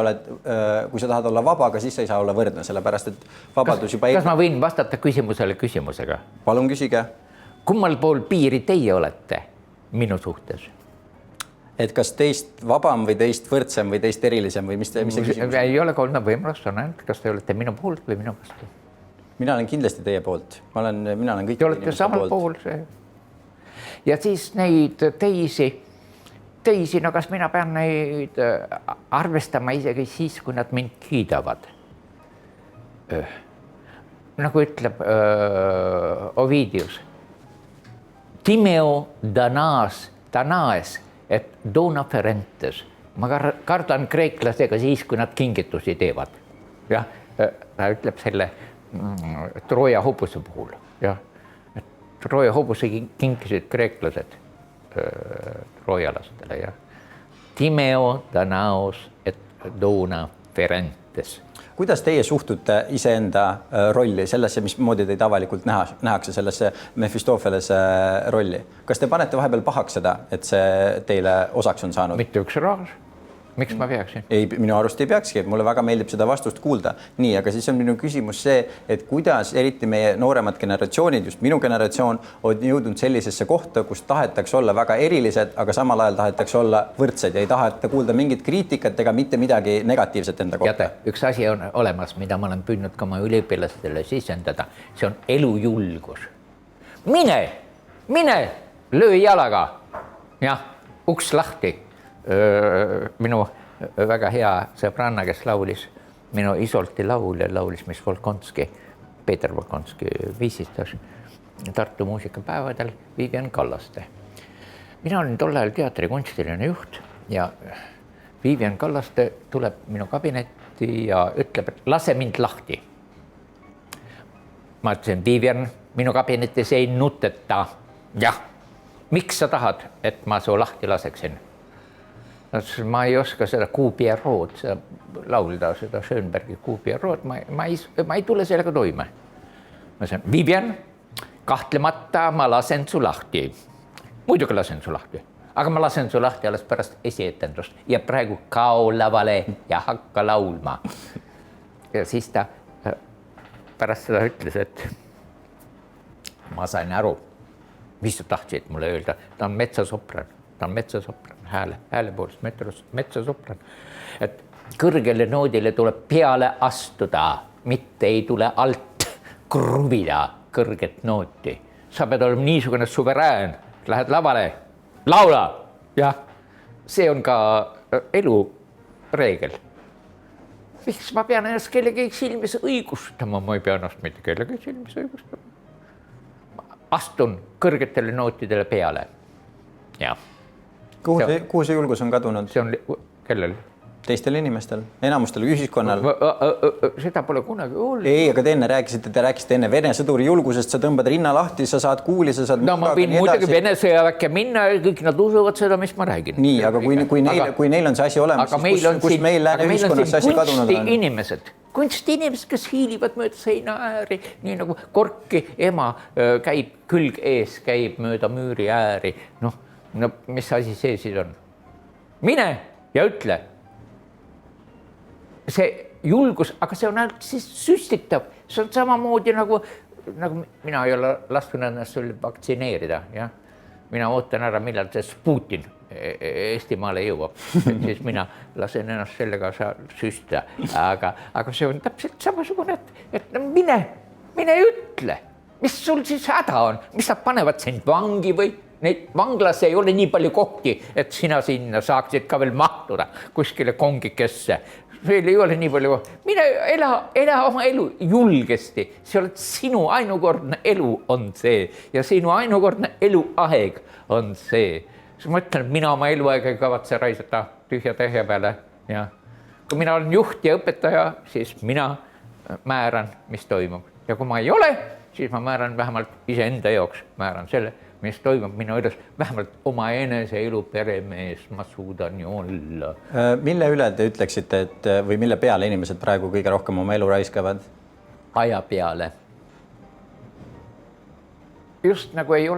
tahad olla vaba, aga siis sa ei saa olla võrdne, sellepärast et vabadus juba... Kas ma võin vastata küsimusega? Palun küsige. Kummal pool piiri teie olete minu suhtes? Et kas teist vabam või teist võrdsem või teist erilisem või mis see küsimus? Ei ole kolme võimalust, on ainult, kas te olete minu poolt või minu vastu? Mina olen kindlasti teie poolt. Mina olen kõik te olete samal pool see. Ja siis neid teisi, no kas mina pean neid arvestama isegi siis, kui nad mind kiidavad. Nagu ütleb Ovidius, Timeo Danaes, et dona ferentes. Ma kardan kreeklasega siis, kui nad kingitusi teevad. Ja, ta ütleb selle Trooja hobuse puhul. Ja, Trooja hobuse kinkisid kreeklased troojalaastele. Ja. Timeo Danaos et dona ferentes. Kuidas teie suhtute iseenda rolli sellesse, mismoodi teid avalikult nähakse sellesse Mephistopheles rolli? Kas te panete vahepeal pahaks seda, et see teile osaks on saanud? Mitte üks raas. Miks ma peaksin? Ei, minu arust ei peakski, mulle väga meeldib seda vastust kuulda. Nii, aga siis on minu küsimus see, et kuidas eriti meie nooremad generatsioonid, just minu generatsioon, on jõudnud sellisesse kohta, kus tahetakse olla väga erilised, aga samal ajal tahetakse olla võrdsed ja ei taheta kuulda mingit kriitikat ega mitte midagi negatiivset enda kohta. Üks asi on olemas, mida ma olen püüdnud ka oma üliõpilastele sisendada. See on elujulgus. Mine, löö jalaga. Jah, uks lahti. Minu väga hea sõbranna, kes laulis minu Isolti laul ja laulis, mis Peeter Volkonski viisistas Tartu muusikapäevadel Vivian Kallaste. Mina olin tol ajal teatri kunstiline juht ja Vivian Kallaste tuleb minu kabinetti ja ütleb, et lase mind lahti. Ma ütlesin, Vivian, minu kabinetis ei nuteta. Jah, miks sa tahad, et ma su lahti laseksin? Ma ei oska seda Kuupierrood, seda laulda, seda Schönbergi Kuupierrood, ma ei tule sellega toime. Ma ütlesin, Vivian, kahtlemata ma lasen su lahti. Muidugi lasen su lahti, aga ma lasen su lahti alles pärast esietendust ja praegu kao lavale ja hakka laulma. Ja siis ta pärast seda ütles, et ma sain aru, mis sa tahtsid mulle öelda, ta on metsasopran, hääle poolest metsasopran, et kõrgele noodile tuleb peale astuda, mitte ei tule alt kruvida kõrget nooti. Sa pead olema niisugune suverään, lähed lavale, laula. Jah, see on ka elu reegel. Miks ma pean ennast kellegi silmis õigustama? Ma ei pea ennast mitte kellegi silmis õigustama. Astun kõrgetele nootidele peale. Jah. Kuhu see julgus on kadunud? See on kellel? Teistel inimestel, enamustel ühiskonnal. Seda pole kunagi olnud. Ei, aga te rääkisite enne Vene sõduri julgusest, sa tõmbad rinna lahti, sa saad kuuli, sa saad... No ma võin muidugi Vene sõjaväkke minna, kõik nad usuvad seda, mis ma räägin. Nii, aga kui neil on see asi olemas, siis kus meil lääne ühiskonnas see asi kadunud on? Kunstiinimesed, kes hiilivad mööda seina ääri, nii nagu Korki ema käib külg ees, käib mööda müüri ääri. No, mis asi see siis on? Mine ja ütle. See julgus, aga see on ainult siis süstitav. See on samamoodi nagu mina ei ole lasknud ennast vaktsineerida. Ja? Mina ootan ära, millal see Putin Eestimaale jõuab. Siis mina lasen ennast sellega süsta. Aga see on täpselt samasugune, et mine ütle. Mis sul siis häda on? Mis nad panevad sind vangi või? Neid vanglas ei ole nii palju kohti, et sina sinna saaksid ka veel mahtuda kuskile kongikesse. Veel ei ole nii palju. Mine ela oma elu julgesti. See oled sinu ainukordne elu on see ja sinu ainukordne eluaeg on see. Siis ma ütlen, et mina oma eluaega ei kavatse raisata tühja tähja peale. Ja kui mina olen juht ja õpetaja, siis mina määran, mis toimub. Ja kui ma ei ole, siis ma määran vähemalt iseenda jaoks, määran selle, mis toimub minu elus, vähemalt oma enese elu peremees ma suudan ju olla. Mille üle te ütleksite, et või mille peale inimesed praegu kõige rohkem oma elu raiskavad? Aja peale. Just nagu aeg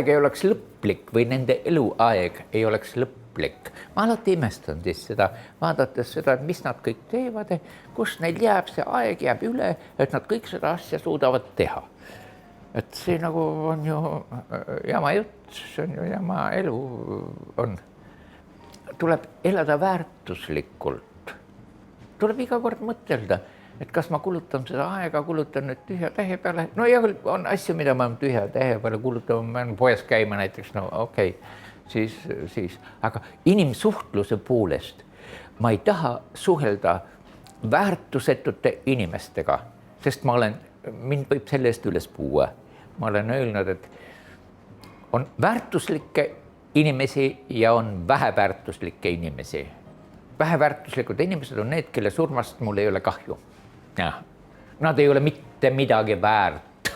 ei oleks lõplik või nende eluaeg ei oleks lõplik. Ma alati imestan siis seda, vaadates seda, et mis nad kõik teevad, kus neil jääb see aeg, jääb üle, et nad kõik seda asja suudavad teha. Et see nagu on ju jama jutt, see on ju jama elu on. Tuleb elada väärtuslikult. Tuleb iga kord mõtelda, et kas ma kulutan seda aega, kulutan nüüd tühja tähe peale. No ja on asju, mida ma tühja tähe peale kulutan, ma olen poes käima näiteks, no okei, siis. Aga inimsuhtluse poolest ma ei taha suhelda väärtusetute inimestega, sest mind võib selle eest üles puua. Ma olen öelnud, et on väärtuslikke inimesi ja on väheväärtuslikke inimesi. Väheväärtuslikud inimesed on need, kelle surmast mul ei ole kahju. Ja. Nad ei ole mitte midagi väärt,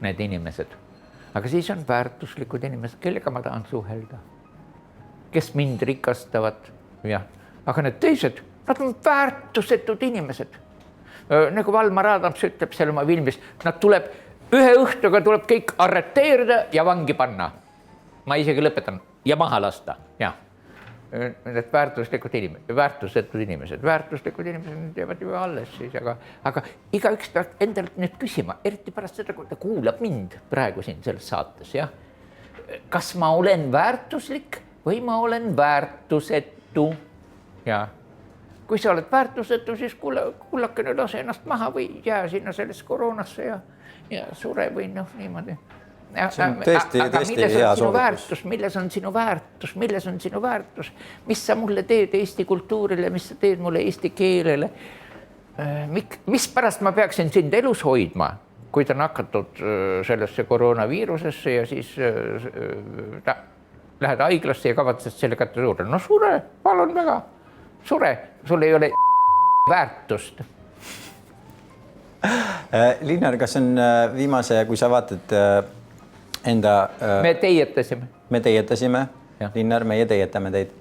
need inimesed. Aga siis on väärtuslikud inimesed, kellega ma tahan suhelda, kes mind rikastavad. Ja. Aga need teised, nad on väärtusetud inimesed. Nagu Valmar Adams ütleb seal oma filmis, nad tuleb ühe õhtuga tuleb kõik arreteerida ja vangi panna. Ma isegi lõpetan ja maha lasta. Ja. Need väärtuslikud inimesed jäävad ju alles siis, aga igaüks peab endalt nüüd küsima, eriti pärast seda, kui ta kuulab mind praegu siin selles saates, jah. Kas ma olen väärtuslik või ma olen väärtusetu? Ja. Kui sa oled väärtusetu, siis kullakene lase ennast maha või jää sinna selles koroonasse ja sure või niimoodi. See on tõesti hea soovitus. Milles on sinu väärtus? Mis sa mulle teed Eesti kultuurile, mis sa teed mulle Eesti keelele? Mis pärast ma peaksin sind elus hoidma, kui ta nakatud sellesse koroonaviirusesse ja siis lähed haiglasse ja kavatsed selle kätte suure? No sure, palun väga. Sure, sul ei ole väärtust. Linnar, kas on viimase, kui sa vaatad enda... Me teietasime. Linnar, meie teietame teid.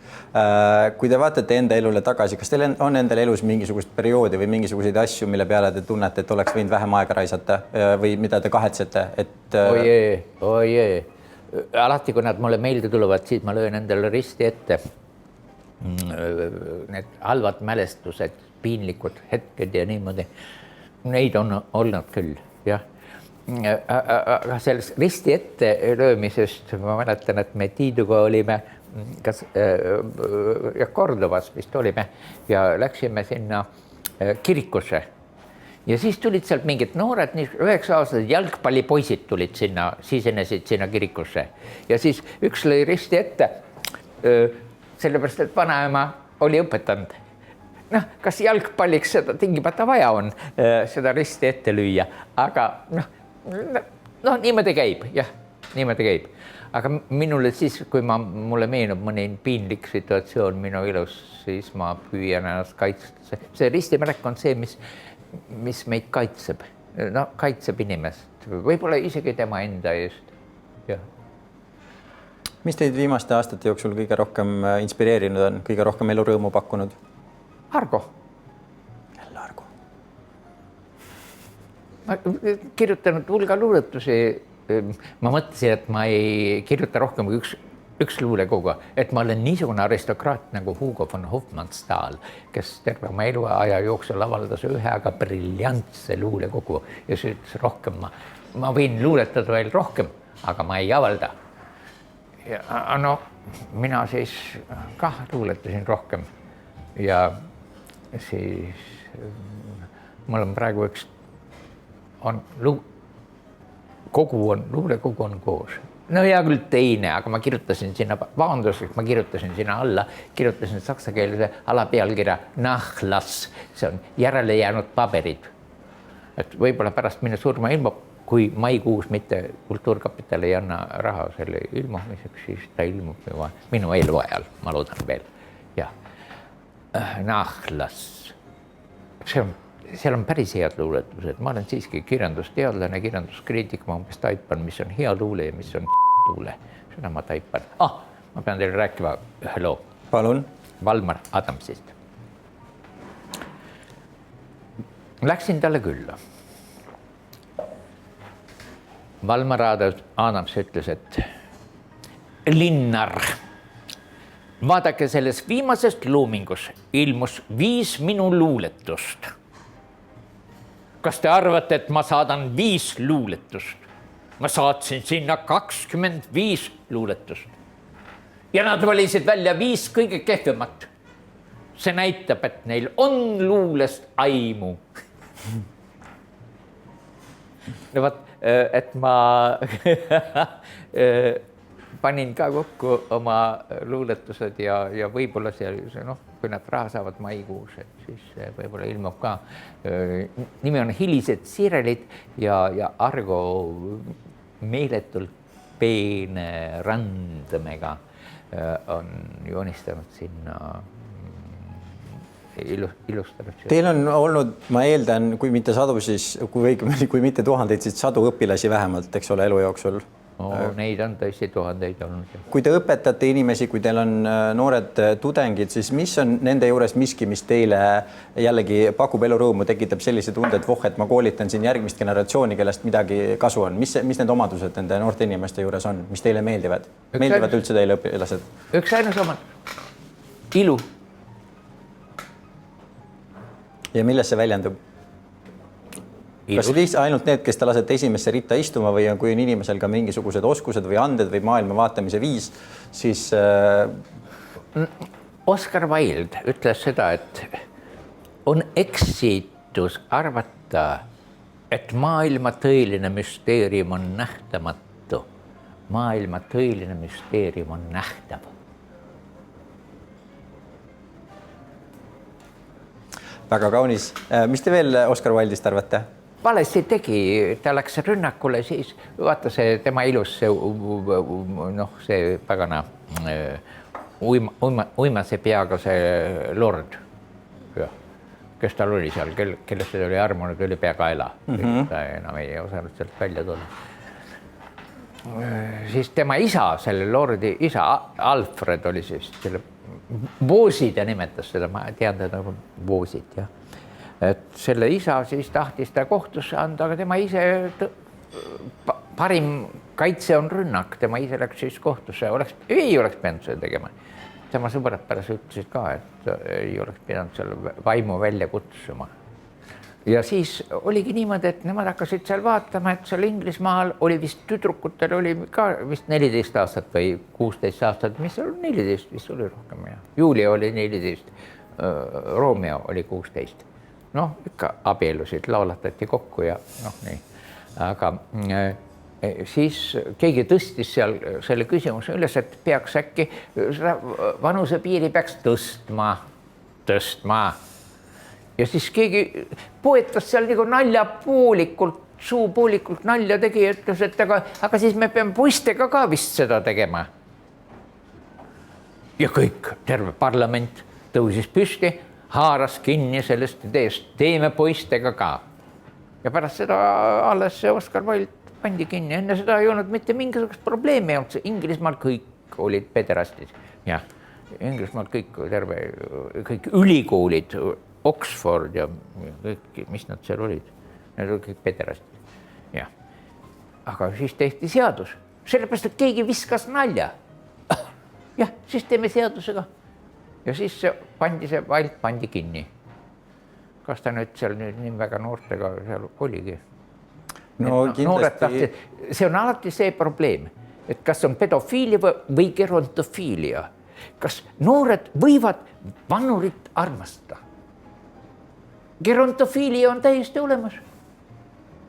Kui te vaatate enda elule tagasi, kas teil on endal elus mingisugust perioodi või mingisuguseid asju, mille peale te tunnete, et oleks võinud vähem aega raisata või mida te kahetsete? Oje. Alati, kui nad mulle meelde tulevad, siis ma löön endale risti ette. Need halvad mälestused, piinlikud hetked ja niimoodi. Neid on olnud küll, jah. Aga selles risti ette löömisest ma mäletan, et me Tiiduga olime Kordovas vist olime ja läksime sinna kirikusse. Ja siis tulid sealt mingid noored, 9-aastased jalgpallipoisid tulid sinna, sisenesid sinna kirikusse. Ja siis üks lõi risti ette, sellepärast, et vanaema oli õpetanud. Kas jalgpalliks seda tingimata vaja on, seda risti ette lüüa, aga niimoodi käib, jah, niimoodi käib. Aga minule siis, kui mulle meenub mõni piinlik situatsioon minu elus, siis ma püüan ennast kaitsta. See ristimärk on see, mis meid kaitseb. Kaitseb inimest, võib-olla isegi tema enda eest, jah. Mis teid viimaste aastate jooksul kõige rohkem inspireerinud on, kõige rohkem elurõõmu pakkunud? Argo. Jälle Argo. Ma kirjutanud hulga luuletusi. Ma mõtlesin, et ma ei kirjuta rohkem kui üks luulekogu, et ma olen niisugune aristokraat nagu Hugo von Hofmannsthal, kes terve oma eluaja jooksul avaldas ühe aga briljantse luulekogu ja see ütles rohkem. Ma võin luuletada veel rohkem, aga ma ei avalda. Ja mina siis kah luuletasin rohkem ja siis mul on praegu luulekogu on koos. No hea küll teine, aga ma kirjutasin sinna, ma kirjutasin sinna alla, kirjutasin saksakeelse alapealkirja Nachlass, see on järele jäänud paberid. Et võib-olla pärast minu surma ilmub, kui maikuus mitte Kultuurkapital ei anna raha selle ilmumiseks, siis ta ilmub juba minu eluajal, ma loodan veel. Ja Nachlass. See on seal on päris head luuletused, ma olen siiski kirjandusteadlane, kirjanduskriitik, ma umbes taipan, mis on hea luule ja mis on luule, seda ma taipan. Ma pean teile rääkima ühe loo. Palun. Valmar Adamsist. Läksin talle külla. Valmar Adams ütles, et Linnar, vaadake selles viimasest loomingus ilmus 5 minu luuletust. Kas te arvate, et ma saadan 5 luuletust? Ma saatsin sinna 25 luuletust. Ja nad valisid välja 5 kõige kehvemat. See näitab, et neil on luulest aimu. No vaat, et ma panin ka kokku oma luuletused ja võib-olla seal, kui nad raha saavad maikuus, et siis võib-olla ilmub ka. Nimi on Hilised sirelid ja Argo meeletult peene randmega on joonistanud sinna illustratsioon. Teil on olnud, ma eeldan, kui mitte sadu, siis kui mitte tuhandeid, siis sadu õpilasi vähemalt, eks ole, elu jooksul. Neid on tõesti tuhandeid olnud. Kui te õpetate inimesi, kui teil on noored tudengid, siis mis on nende juures miski, mis teile jällegi pakub elurõõmu, tekitab sellise tunde, et et ma koolitan siin järgmist generatsiooni, kellest midagi kasu on. Mis need omadused nende noorte inimeste juures on, mis teile meeldivad? Meeldivad üldse teile õpilased? Üks ainus omad. Ilu. Ja milles see väljendub? Kas ainult need, kes te lasete esimesse ritta istuma või kui on inimesel ka mingisugused oskused või anded või maailma vaatamise viis, siis... Oscar Wilde ütles seda, et on eksitus arvata, et maailma tõeline müsteerium on nähtamatu. Maailma tõeline müsteerium on nähtav. Väga kaunis. Mis te veel Oscar Wilde'ist arvate? Valesti tegi, ta läks rünnakule, siis vaata see tema ilus, see pagana uimase peaga see lord, kes tal oli seal, kellest see oli armunud, oli peakaela. Ta enam ei osanud sealt välja tulla. Siis tema isa, selle lordi isa, Alfred oli siis, selle Boosid ja nimetas seda, ma tean teda nagu Boosid, jah. Et selle isa siis tahtis ta kohtusse anda, aga tema ise parim kaitse on rünnak, tema ise läks siis kohtusse, ei oleks pidanud seda tegema. Tema sõbrad pärast ütlesid ka, et ei oleks pidanud selle vaimu välja kutsuma. Ja siis oligi niimoodi, et nemad hakkasid seal vaatama, et seal Inglismaal oli vist tüdrukutel oli ka vist 14 aastat või 16 aastat, mis oli 14, vist oli rohkem. Julia oli 14, Romeo oli 16. Ikka abielusid laulatati kokku ja nii. Aga siis keegi tõstis seal selle küsimuse üles, et peaks äkki vanusepiiri peaks tõstma. Ja siis keegi poetas seal nagu naljapoolikult, suupoolikult nalja tegi, ütles, et aga siis me peame poistega ka vist seda tegema. Ja kõik, terve parlament tõusis püsti, haaras kinni sellest ideest, teeme poistega ka. Ja pärast seda alles see Oscar Wilde pandi kinni, enne seda ei olnud mitte mingisugust probleemi, Inglismaal kõik olid pederastid. Ja Inglismaal kõik ülikoolid, Oxford ja kõik, mis nad seal olid, need olid kõik pederastid. Ja. Aga siis tehti seadus, sellepärast, et keegi viskas nalja. Jah, siis teeme seadusega. Ja siis see Wilde pandi kinni. Kas ta nüüd seal nii väga noortega seal oligi? No kindlasti... See on alati see probleem, et kas on pedofiilia või gerontofiilia. Kas noored võivad vanurit armastada? Gerontofiilia on täiesti olemas.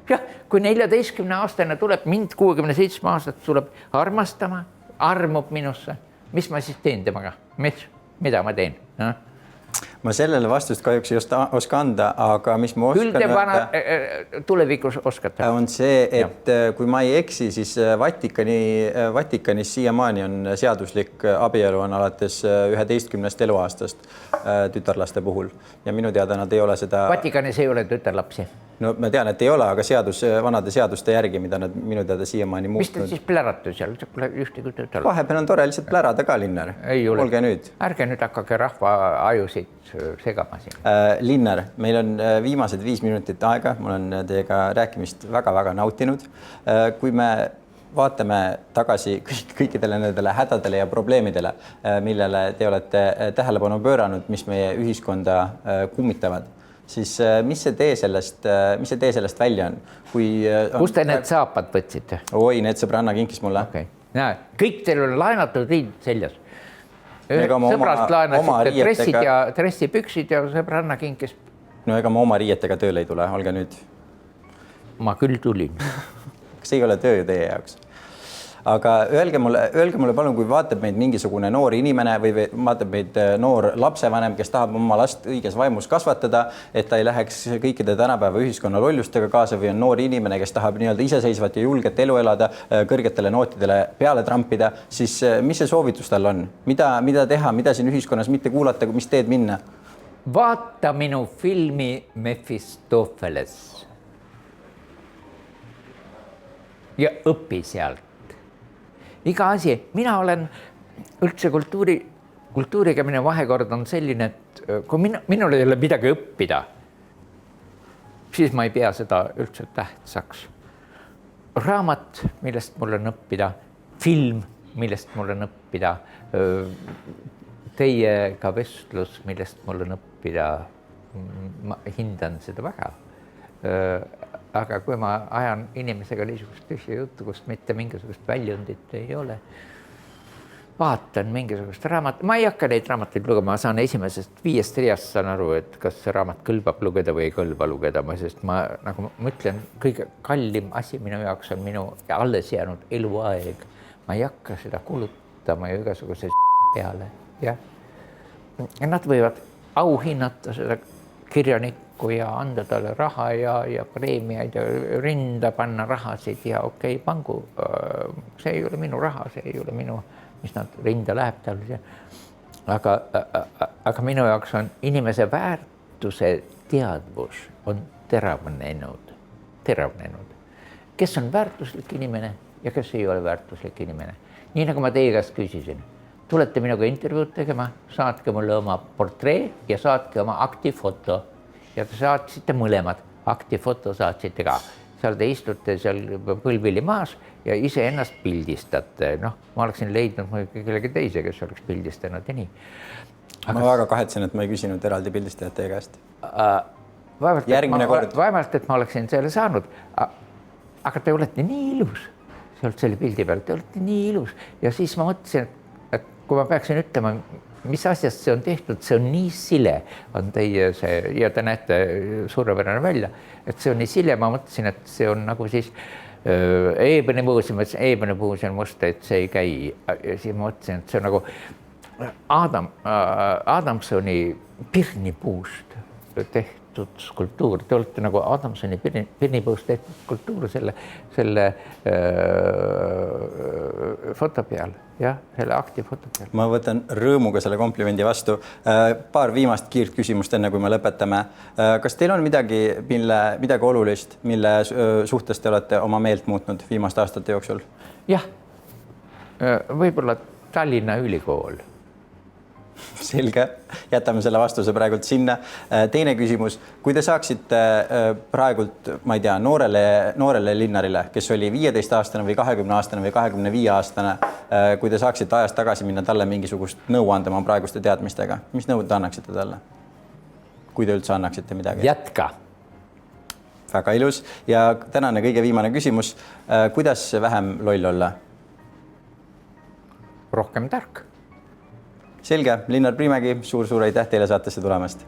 Jah, kui 14-aastane tuleb, mind 67 aastat tuleb armastama, armub minusse. Mis ma siis teen temaga? Mida ma teen? ma sellele vastust kahjuks ei oska anda, aga mis ma küll te oskan tulevikus oskate. on see, et kui ma ei eksi, siis Vatikanis siiamaani on seaduslik abielu on alates 11. eluaastast tütarlaste puhul ja minu teada nad ei ole seda. Vatikanis ei ole tütarlapsi. No ma tean, et ei ole, aga vanade seaduste järgi, mida nad minu teada siiamaani mis te muutnud. siis plärate seal? Pole ühtegi tütarlapsi. Vahepeal on tore lihtsalt plärada ka, Linnar. Olge nüüd. Ärge nüüd hakake rahva ajusid segama siin. Linnar, meil on viimased 5 minutit aega. Mul on teiega rääkimist väga-väga nautinud. Kui me vaatame tagasi kõikidele nendele hädadele ja probleemidele, millele te olete tähelepanu pööranud, mis meie ühiskonda kummitavad, siis mis see tee sellest välja on? Kust te need saapad võtsite? Oi, need sõbranna kinkis mulle. Okay. Näe, kõik teil on laenatud riid seljas. Oma Sõbrast laenasite riietega... dressipüksid ja sõbranna kinkis. No ega ma oma riietega tööle ei tule, olge nüüd. Ma küll tulin. Kas ei ole töö teie jaoks? Aga öelge mulle palun, kui vaatab meid mingisugune noor inimene või vaatab meid noor lapsevanem, kes tahab oma last õiges vaimus kasvatada, et ta ei läheks kõikide tänapäeva ühiskonna lollustega kaasa või on noor inimene, kes tahab nii-öelda iseseisvat ja julget elu elada, kõrgetele nootidele peale trampida, siis mis see soovitus tal on? Mida teha, mida siin ühiskonnas mitte kuulata, mis teed minna? Vaata minu filmi Mephistopheles ja õpi sealt. Iga asi, mina olen üldse kultuuriga minu vahekord on selline, et kui minul ei ole midagi õppida, siis ma ei pea seda üldse tähtsaks. Raamat, millest mul on õppida, film, millest mul on õppida, teiega vestlus, millest mul on õppida, ma hindan seda väga. Aga kui ma ajan inimesega niisugust tühja juttu, kust mitte mingisugust väljundit ei ole, vaatan mingisugust raamat, ma ei hakka neid raamatuid lugema, ma saan esimesest 5 reast saan aru, et kas see raamat kõlbab lugeda või ei kõlba lugeda, sest ma nagu mõtlen, kõige kallim asi minu jaoks on minu alles jäänud eluaeg. Ma ei hakka seda kulutama ja igasuguse peale. Ja nad võivad auhinnata seda kirjanikku ja anda talle raha ja preemiaid ja rinda panna rahasid ja okei, pangu. See ei ole minu raha, see ei ole minu, mis nad rinda läheb tal. Aga minu jaoks on inimese väärtuse teadvus on teravnenud. Kes on väärtuslik inimene ja kes ei ole väärtuslik inimene. Nii nagu ma teie käest küsisin. Tulete minuga intervjuud tegema, saatke mulle oma portree ja saatke oma aktifoto. Ja te saatsite mõlemad, aktifoto saatsite ka. Seal te istute seal põlvili maas ja ise ennast pildistate. Ma oleksin leidnud kellegi teise, kes oleks pildistanud ja nii. Ma väga kahetsen, et ma ei küsinud eraldi pildistajat teie käest. Vaevalt, et ma oleksin selle saanud. Aga te olete nii ilus. Sealt selle pildi peal, te olete nii ilus. Ja siis ma mõtlesin, et kui ma peaksin ütlema, mis asjast see on tehtud, see on nii sile, on teie see, ja te näete suurepärane välja, et see on nii sile, ma mõtlesin, et see on nagu siis Eebeni puus, ma mõtlesin, Eebeni puus on must, et see ei käi, ja siis ma mõtlesin, et see on nagu Adamsoni pirnipuust tehtud skulptuur, te olete nagu Adamsoni pirnipuust tehtud skulptuur selle foto peal. Jah, selle aktifoto peal. Ma võtan rõõmuga selle komplimendi vastu. Paar viimast kiirt küsimust enne, kui me lõpetame. Kas teil on midagi olulist, mille suhtes te olete oma meelt muutnud viimaste aastate jooksul? Jah, võib-olla Tallinna Ülikool. Selge, jätame selle vastuse praegult sinna. Teine küsimus, kui te saaksite praegult, ma ei tea, noorele Linnarile, kes oli 15-aastane või 20-aastane või 25-aastane, kui te saaksite ajast tagasi minna talle mingisugust nõu andma praeguste teadmistega, mis nõu te annaksite talle? Kui te üldse annaksite midagi? Jätka. Väga ilus. Ja tänane kõige viimane küsimus, kuidas vähem loll olla? Rohkem tark. Selge, Linnar Priimägi, suur aitäh teile saatesse tulemast.